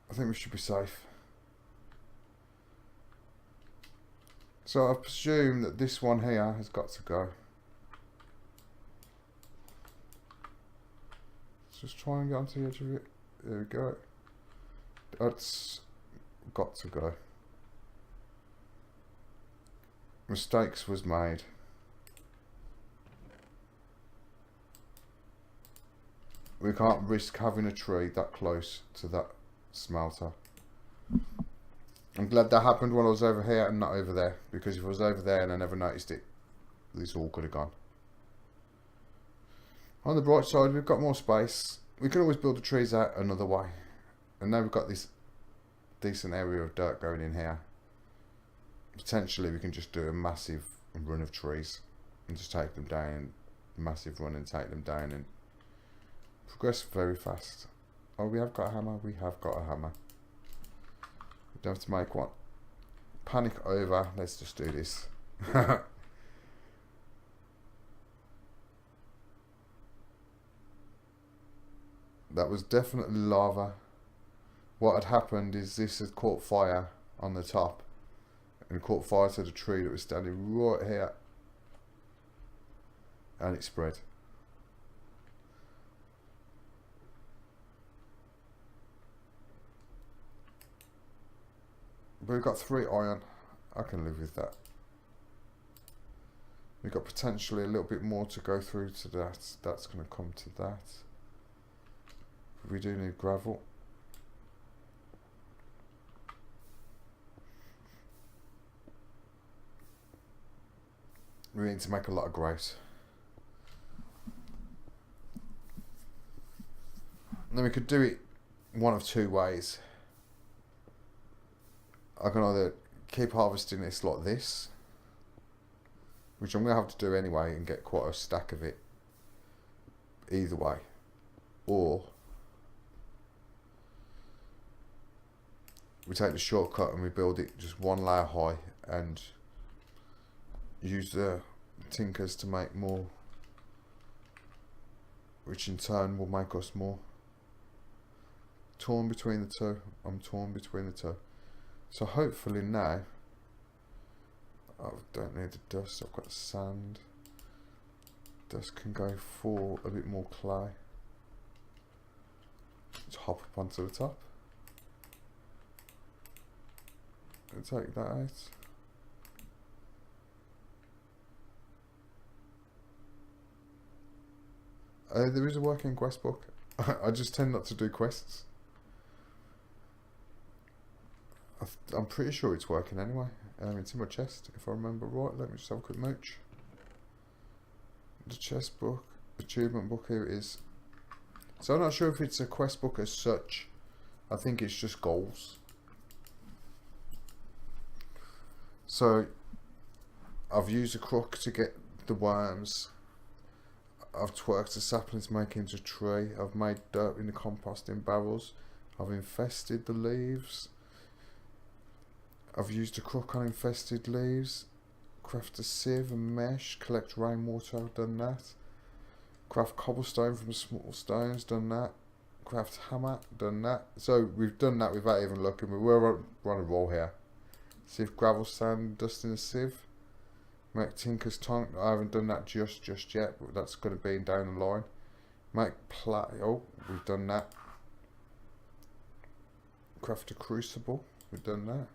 I think we should be safe. So I presume that this one here has got to go. Let's just try and get onto the edge of it. There we go. That's got to go. Mistakes was made. We can't risk having a tree that close to that smelter. I'm glad that happened when I was over here and not over there, because if I was over there and I never noticed it, this all could have gone. On the bright side, we've got more space. We can always build the trees out another way. And now we've got this decent area of dirt going in here. Potentially we can just do a massive run of trees and just take them down, massive run and take them down and progress very fast. Oh, we have got a hammer, we have got a hammer. We don't have to make one. Panic over, let's just do this. That was definitely lava. What had happened is this had caught fire on the top and caught fire to the tree that was standing right here, and it spread. But we've got 3 iron. I can live with that. We've got potentially a little bit more to go through to that. That's going to come to that. We do need gravel. We need to make a lot of grout. Then we could do it one of 2 ways. I can either keep harvesting this like this, which I'm going to have to do anyway and get quite a stack of it either way, or we take the shortcut and we build it just 1 layer high and use the tinkers to make more, which in turn will make us more. Torn between the two. I'm torn between the two. So hopefully now, I don't need the dust, I've got sand. Dust can go for a bit more clay. Let's hop up onto the top. And take that out. There is a working quest book. I just tend not to do quests. I'm pretty sure it's working anyway. It's in my chest, if I remember right. Let me just have a quick mooch. The chest book, achievement book, here it is. So I'm not sure if it's a quest book as such. I think it's just goals. So I've used a crook to get the worms. I've twerked the saplings to make into a tree. I've made dirt in the composting barrels. I've infested the leaves. I've used a crook on infested leaves. Craft a sieve and mesh. Collect rainwater, I've done that. Craft cobblestone from small stones, done that. Craft hammer, done that. So we've done that without even looking. We were on a roll here. Sieve, gravel, sand, dust in a sieve. Make tinker's tongue. I haven't done that just yet, but that's going to be down the line. Make play. Oh, we've done that. Craft a crucible. We've done that.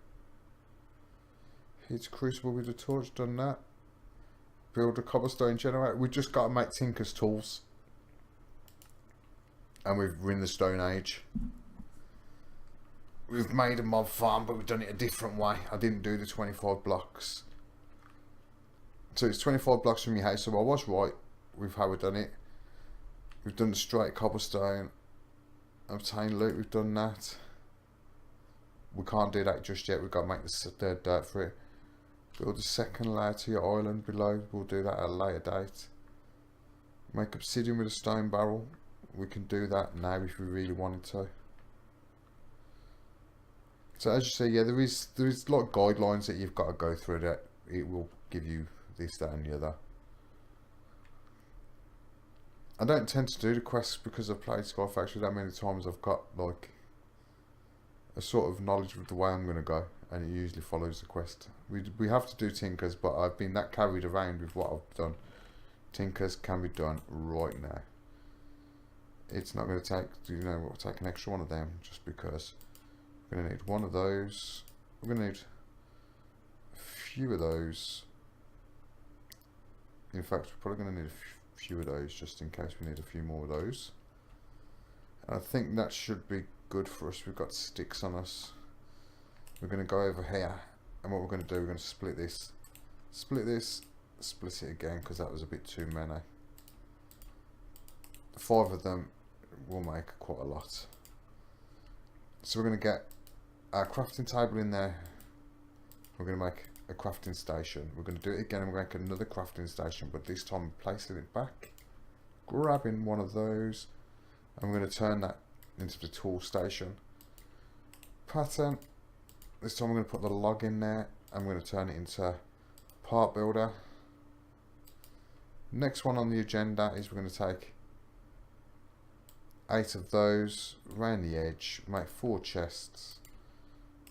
Heat a crucible with a torch. Done that. Build a cobblestone generator. We just got to make tinker's tools. And we're in the Stone Age. We've made a mob farm, but we've done it a different way. I didn't do the 25 blocks. So it's 25 blocks from your house. So I was right with how we've done it. We've done the straight cobblestone. Obtain loot, we've done that. We can't do that just yet. We've got to make the third dirt for it. Build a second layer to your island below. We'll do that at a later date. Make obsidian with a stone barrel. We can do that now if we really wanted to. So as you see, yeah, there is a lot of guidelines that you've got to go through. That it will give you this, that, and the other. I don't tend to do the quests because I've played Sky Factory that many times. I've got like a sort of knowledge of the way I'm going to go, and it usually follows the quest. We have to do tinkers, but I've been that carried around with what I've done. Tinkers can be done right now. It's not going to take, you know, we'll take an extra one of them just because. We're going to need one of those. We're going to need a few of those. In fact, we're probably going to need a few of those just in case we need a few more of those. And I think that should be good for us. We've got sticks on us. We're going to go over here, and what we're going to do, we're going to split this, split it again because that was a bit too many. 5 of them will make quite a lot. So we're going to get our crafting table in there. We're going to make a crafting station. We're going to do it again and we're going to make another crafting station, but this time placing it back, grabbing one of those, and we're going to turn that into the tool station. Pattern. This time we're going to put the log in there and we're going to turn it into part builder. Next one on the agenda is we're going to take 8 of those around the edge, make 4 chests,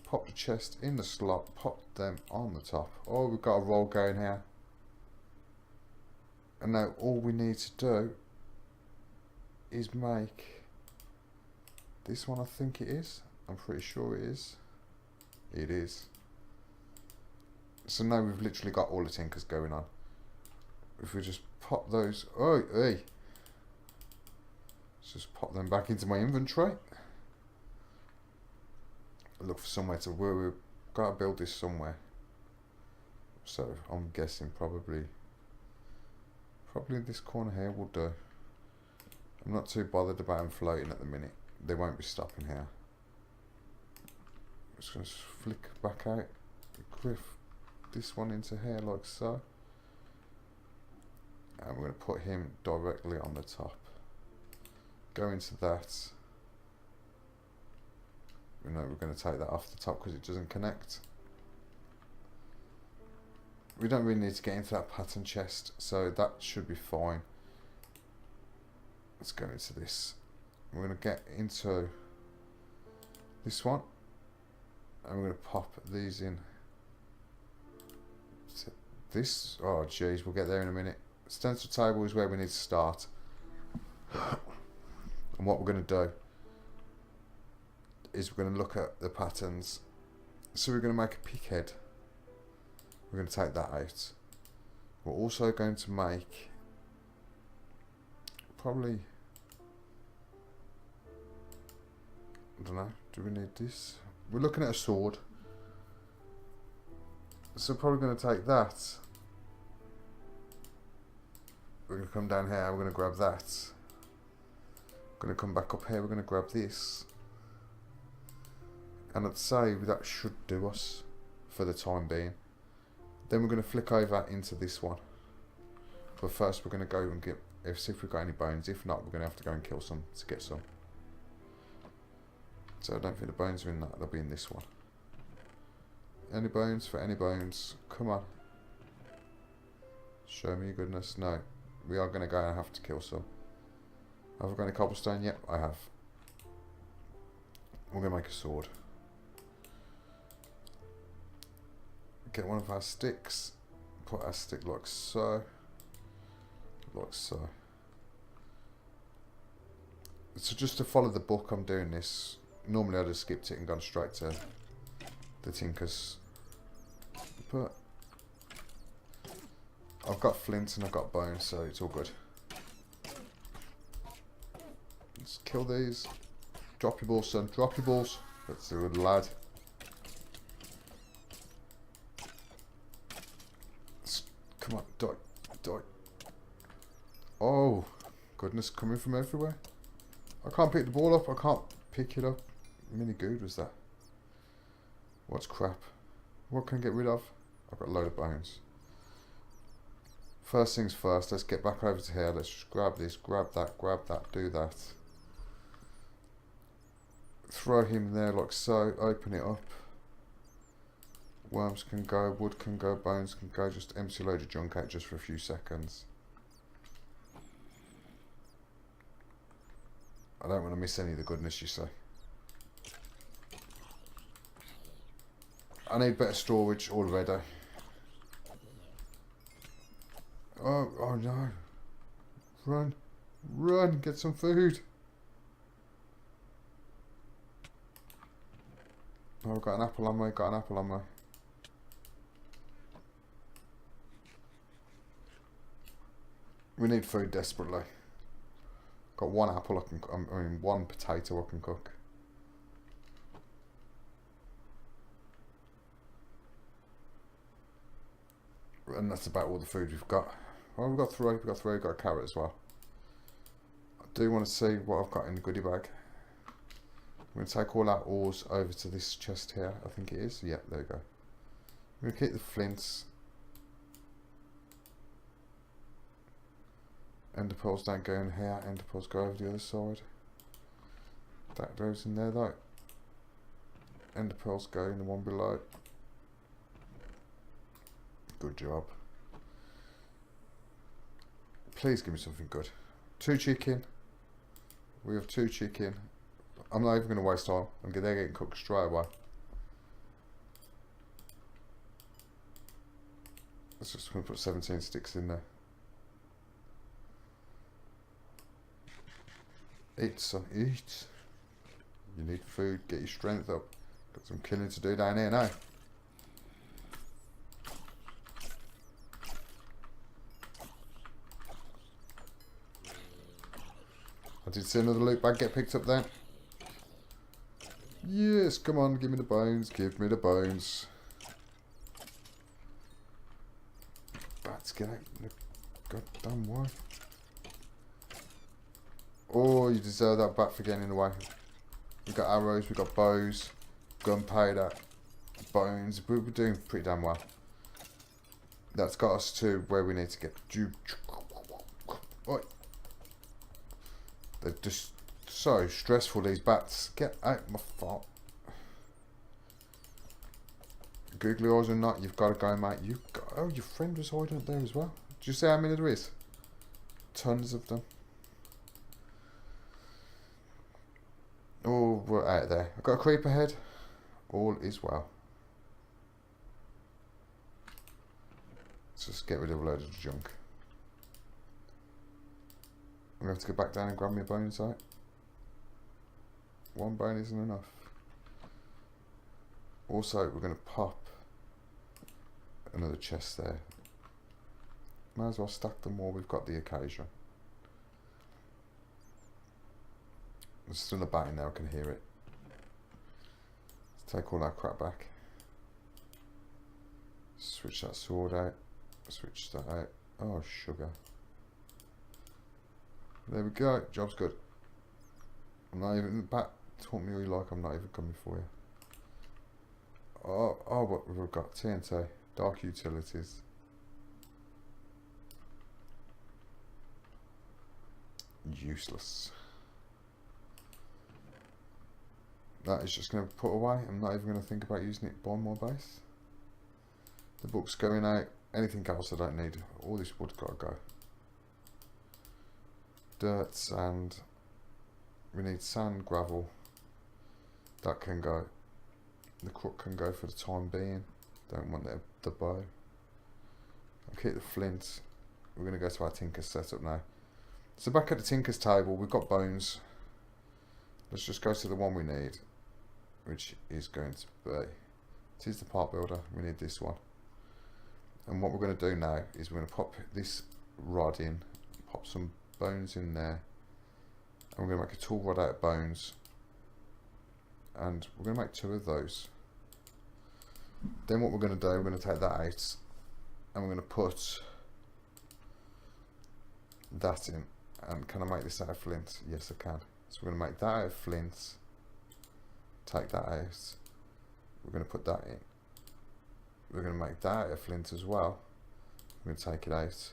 pop the chest in the slot, pop them on the top. Oh, we've got a roll going here. And now all we need to do is make this one. I think it is. I'm pretty sure it is. It is. So now we've literally got all the tinkers going on. If we just pop those, oh, hey. Let's just pop them back into my inventory. Look for somewhere to where we've got to build this somewhere. So I'm guessing probably in this corner here will do. I'm not too bothered about them floating at the minute. They won't be stopping here. I'm just going to flick back out, griff this one into here like so. And we're going to put him directly on the top. Go into that. You know, we're going to take that off the top because it doesn't connect. We don't really need to get into that pattern chest, so that should be fine. Let's go into this. We're going to get into this one, and we're going to pop these in. This, oh geez, we'll get there in a minute. Stencil table is where we need to start. And what we're going to do is we're going to look at the patterns. So we're going to make a pick head. We're going to take that out. We're also going to make probably, I don't know, do we need this? We're looking at a sword. So probably going to take that. We're going to come down here, we're going to grab that. We're going to come back up here, we're going to grab this. And I'd say that should do us for the time being. Then we're going to flick over into this one. But first we're going to go and see if we've got any bones. If not, we're going to have to go and kill some to get some. So I don't think the bones are in that, they'll be in this one. Any bones for any bones? Come on. Show me your goodness. No. We are going to go and have to kill some. Have I got any cobblestone? Yep, I have. We're going to make a sword. Get one of our sticks. Put our stick like so. Like so. So just to follow the book, I'm doing this. Normally I'd have skipped it and gone straight to the Tinkers. But I've got flint and I've got bones, so it's all good. Let's kill these. Drop your balls, son. Drop your balls. That's a good lad. Come on, die. Die. Oh, goodness, coming from everywhere. I can't pick the ball up. I can't pick it up. Mini good was that? What's crap? What can I get rid of? I've got a load of bones. First things first, let's get back over to here. Let's just grab this, grab that, do that. Throw him there like so, open it up. Worms can go, wood can go, bones can go. Just empty a load of junk out just for a few seconds. I don't want to miss any of the goodness, you say. I need better storage already. Oh no. Run. Run, get some food. Oh, I've got an apple on me, got an apple on me. We need food desperately. Got one apple I can, one potato I can cook. And that's about all the food we've got. Well, we've got three, we've got a carrot as well. I do want to see what I've got in the goodie bag. I'm going to take all our ores over to this chest here, I think it is. Yeah, there we go. I'm going to keep the flints. Ender pearls don't go in here, ender pearls go over the other side. That goes in there though. Ender pearls go in the one below. Good job. Please give me something good. 2 chicken. We have 2 chicken. I'm not even going to waste time. They're getting cooked straight away. Let's just going to put 17 sticks in there. Eat, son, eat. You need food, get your strength up. Got some killing to do down here now. I did see another loot bag get picked up then. Yes, come on, give me the bones, give me the bones. Bats, get out the goddamn way. Oh, you deserve that bat for getting in the way. We've got arrows, we've got bows, gunpowder, bones. We're doing pretty damn well. That's got us to where we need to get. They're just so stressful, these bats. Get out my fault. Googly eyes or not, you've got to go, mate. Oh, your friend was hiding up there as well. Did you see how many there is? Tons of them. Oh, we're out there. I've got a creeper head. All is well. Let's just get rid of a load of junk. I'm going to have to go back down and grab me a bones out. One bone isn't enough. Also, we're going to pop another chest there. Might as well stack them while we've got the occasion. There's still a bat in there, I can hear it. Let's take all our crap back. Switch that sword out. Switch that out. Oh, sugar. There we go, job's good. I'm not even, bat taught me what you like, I'm not even coming for you. Oh, what we've got, TNT, dark utilities. Useless. That is just going to put away, I'm not even going to think about using it by my base. The book's going out, anything else I don't need, all this wood's got to go. Dirt, sand, we need sand, gravel, that can go, the crook can go for the time being, don't want the bow. I'll keep the flint, we're going to go to our tinker's setup now. So back at the tinker's table, we've got bones, let's just go to the one we need. which is going to be, it is the part builder, we need this one. And what we're going to do now is we're going to pop this rod in, pop some bones in there, and we're going to make a tool rod out of bones, and we're going to make 2 of those. Then what we're going to do, we're going to take that out and we're going to put that in. And can I make this out of flint? Yes, I can. So we're going to make that out of flint, take that out, we're going to put that in, we're going to make that out of flint as well, we're going to take it out,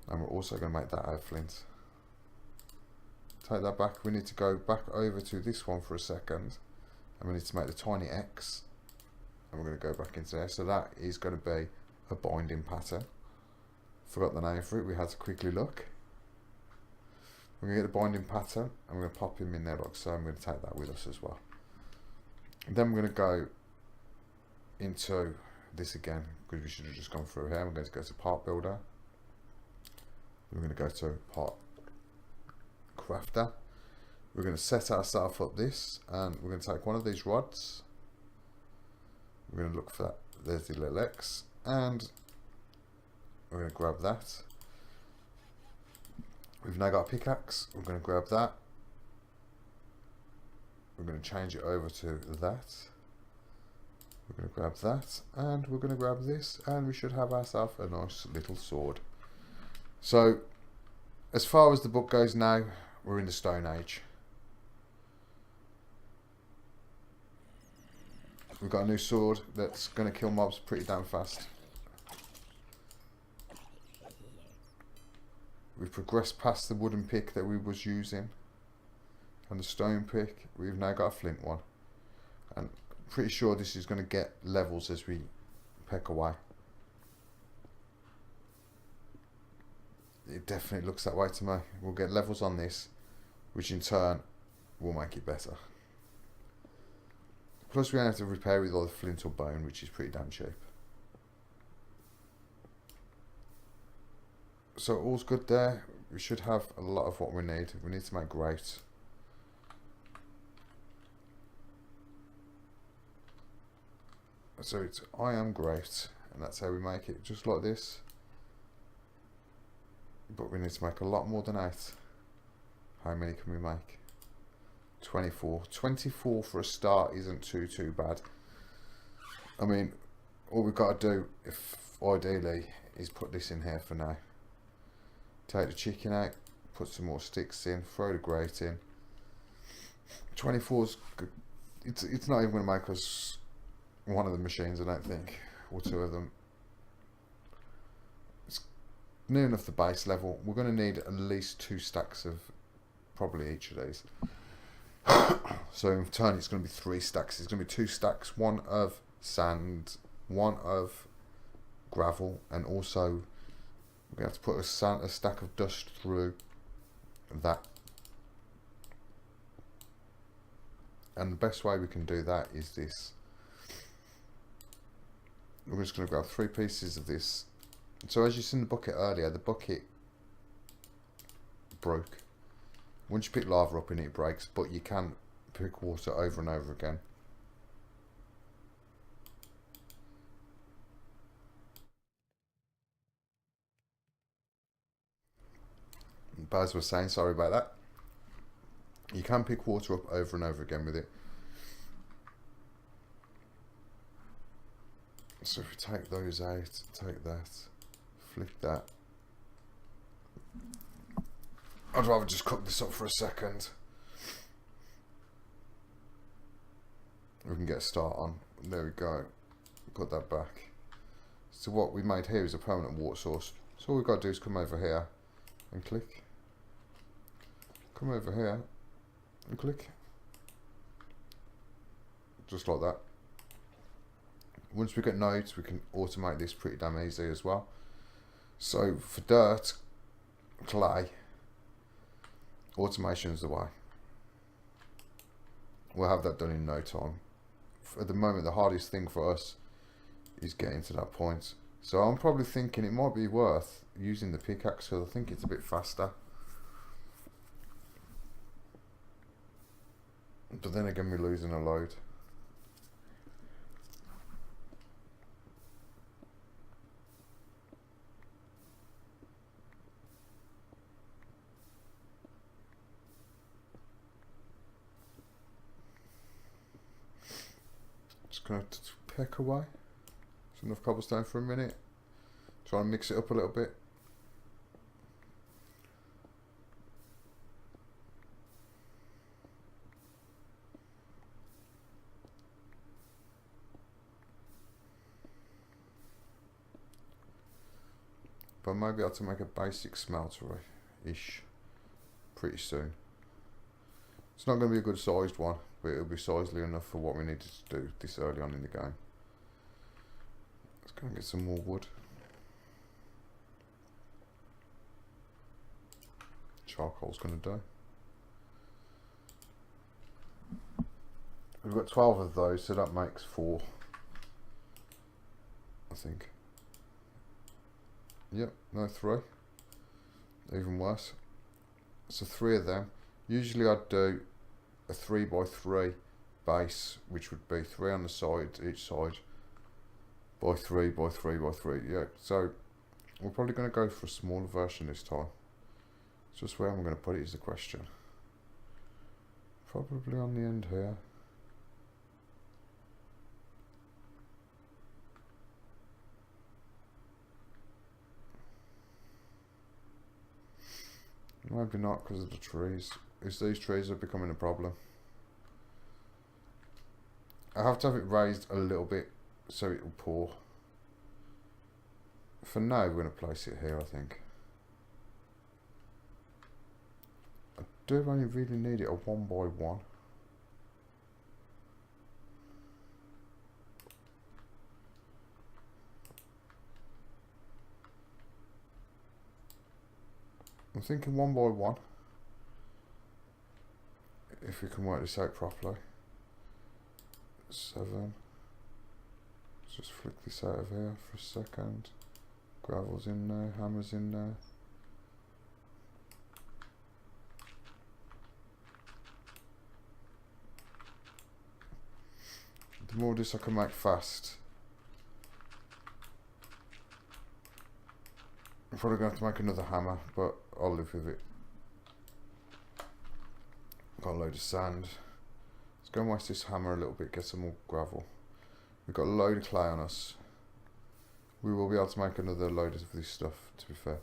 and we're also going to make that out of flint. Take that back. We need to go back over to this one for a second, and we need to make the tiny X, and we're going to go back into there. So that is going to be a binding pattern. Forgot the name for it, we had to quickly look. We're going to get the binding pattern and we're going to pop him in there like so. I'm going to take that with us as well. And then we're going to go into this again, because we should have just gone through here. We're going to go to part builder, we're going to go to part crafter, we're going to set ourselves up this, and we're going to take one of these rods, we're going to look for that, there's the little X, and we're going to grab that. We've now got a pickaxe, we're going to grab that, we're going to change it over to that, we're going to grab that, and we're going to grab this, and we should have ourselves a nice little sword. So as far as the book goes now, we're in the Stone Age. We've got a new sword that's going to kill mobs pretty damn fast. We've progressed past the wooden pick that we was using and the stone pick. We've now got a flint one, and pretty sure this is going to get levels as we peck away. It definitely looks that way to me. We'll get levels on this, which in turn will make it better. Plus we don't have to repair with all the flint or bone, which is pretty damn cheap. So all's good there. We should have a lot of what we need. We need to make grate. So it's I am grate, and that's how we make it, just like this. But we need to make a lot more than 8. How many can we make? 24. 24 for a start isn't too bad. I mean, all we've got to do, if ideally, is put this in here for now. Take the chicken out, put some more sticks in, throw the grate in. 24's good. It's not even going to make us one of the machines, I don't think, or 2 of them. It's near enough the base level. We're going to need at least 2 stacks of probably each of these. So in turn it's going to be 3 stacks. It's going to be 2 stacks, one of sand, one of gravel, and also we're going to have to put a stack of dust through that. And the best way we can do that is this. We're just going to grab 3 pieces of this. So as you seen the bucket earlier, the bucket broke. Once you pick lava up in it, it breaks, but you can pick water over and over again. Baz was saying, sorry about that. You can pick water up over and over again with it. So if we take those out, take that, flick that. I'd rather just cook this up for a second. We can get a start on. There we go. Got that back. So what we made here is a permanent water source. So all we've got to do is come over here and click. Come over here and click. Just like that. Once we get nodes, we can automate this pretty damn easy as well. So for dirt, clay, automation is the way. We'll have that done in no time. At the moment, the hardest thing for us is getting to that point. So I'm probably thinking it might be worth using the pickaxe, because I think it's a bit faster. But then again, we're losing a load. Just gonna have to peck away. Just enough cobblestone for a minute. Try and mix it up a little bit. But I might be able to make a basic smelter-ish pretty soon. It's not going to be a good sized one, but it'll be sizely enough for what we needed to do this early on in the game. Let's go and get some more wood. Charcoal's going to do. We've got 12 of those, so that makes 4, I think. Yep, no, 3. Even worse. So 3 of them. Usually I'd do a 3x3 base, which would be 3 on the side, each side, by 3 by 3 by 3. Yeah, so we're probably going to go for a smaller version this time. It's just where I'm going to put it is the question. Probably on the end here. Maybe not because of the trees. It's these trees are becoming a problem. I have to have it raised a little bit so it will pour. For now, we're going to place it here, I think. I do only really need it a 1x1. I'm thinking 1x1. If we can work this out properly. 7. Let's just flick this out of here for a second. Gravel's in there, hammer's in there. The more of this I can make fast. I'm probably going to have to make another hammer, but I'll live with it. Got a load of sand. Let's go and waste this hammer a little bit, get some more gravel. We've got a load of clay on us. We will be able to make another load of this stuff, to be fair.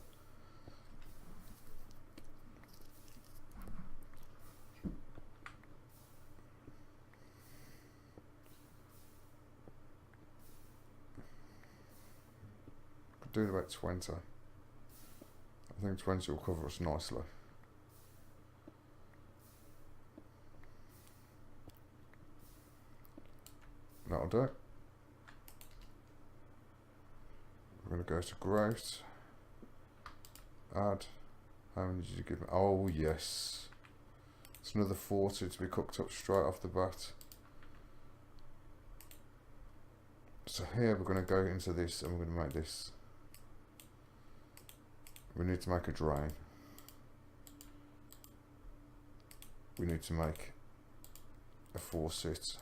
Could do about 20. I think 20 will cover us nicely. That'll do it. We're going to go to grout. Add. How many did you give me? Oh, yes. It's another 40 to be cooked up straight off the bat. So here we're going to go into this and we're going to make this. We need to make a drain. We need to make a faucet.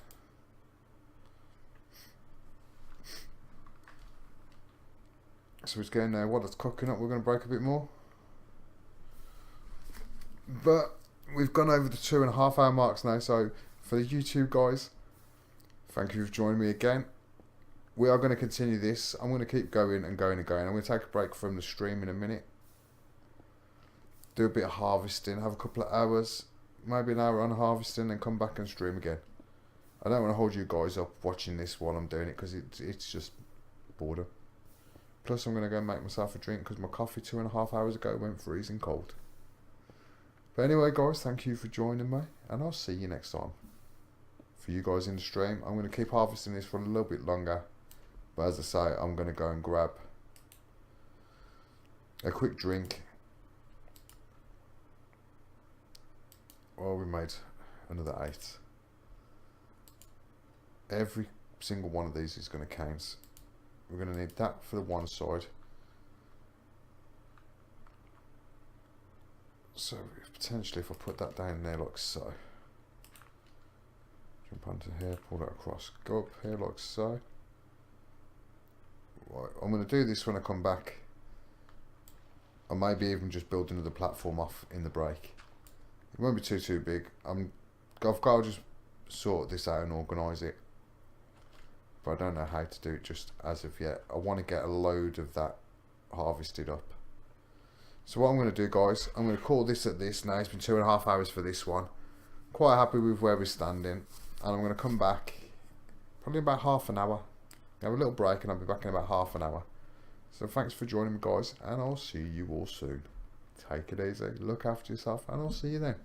So it's getting there. While it's cooking up, we're going to break a bit more. But we've gone over the 2.5 hour marks now. So for the YouTube guys, thank you for joining me again. We are going to continue this. I'm going to keep going and going and going. I'm going to take a break from the stream in a minute. Do a bit of harvesting, have a couple of hours, maybe an hour on harvesting, and come back and stream again. I don't want to hold you guys up watching this while I'm doing it because it's just boredom. Plus I'm going to go and make myself a drink because my coffee 2.5 hours ago went freezing cold. But anyway guys, thank you for joining me and I'll see you next time. For you guys in the stream, I'm going to keep harvesting this for a little bit longer. But as I say, I'm going to go and grab a quick drink. Well, we made another 8. Every single one of these is going to count. We're going to need that for the one side. So potentially if I put that down there like so. jump onto here, pull it across, go up here like so. Right, I'm going to do this when I come back. I maybe even just build another platform off in the break. It won't be too big. I've got to just sort this out and organise it. But I don't know how to do it just as of yet. I want to get a load of that harvested up. So what I'm going to do, guys, I'm going to call this at this now. It's been 2.5 hours for this one. Quite happy with where we're standing. And I'm going to come back probably about half an hour. Have a little break and I'll be back in about half an hour. So thanks for joining me, guys, and I'll see you all soon. Take it easy, look after yourself, and I'll see you then.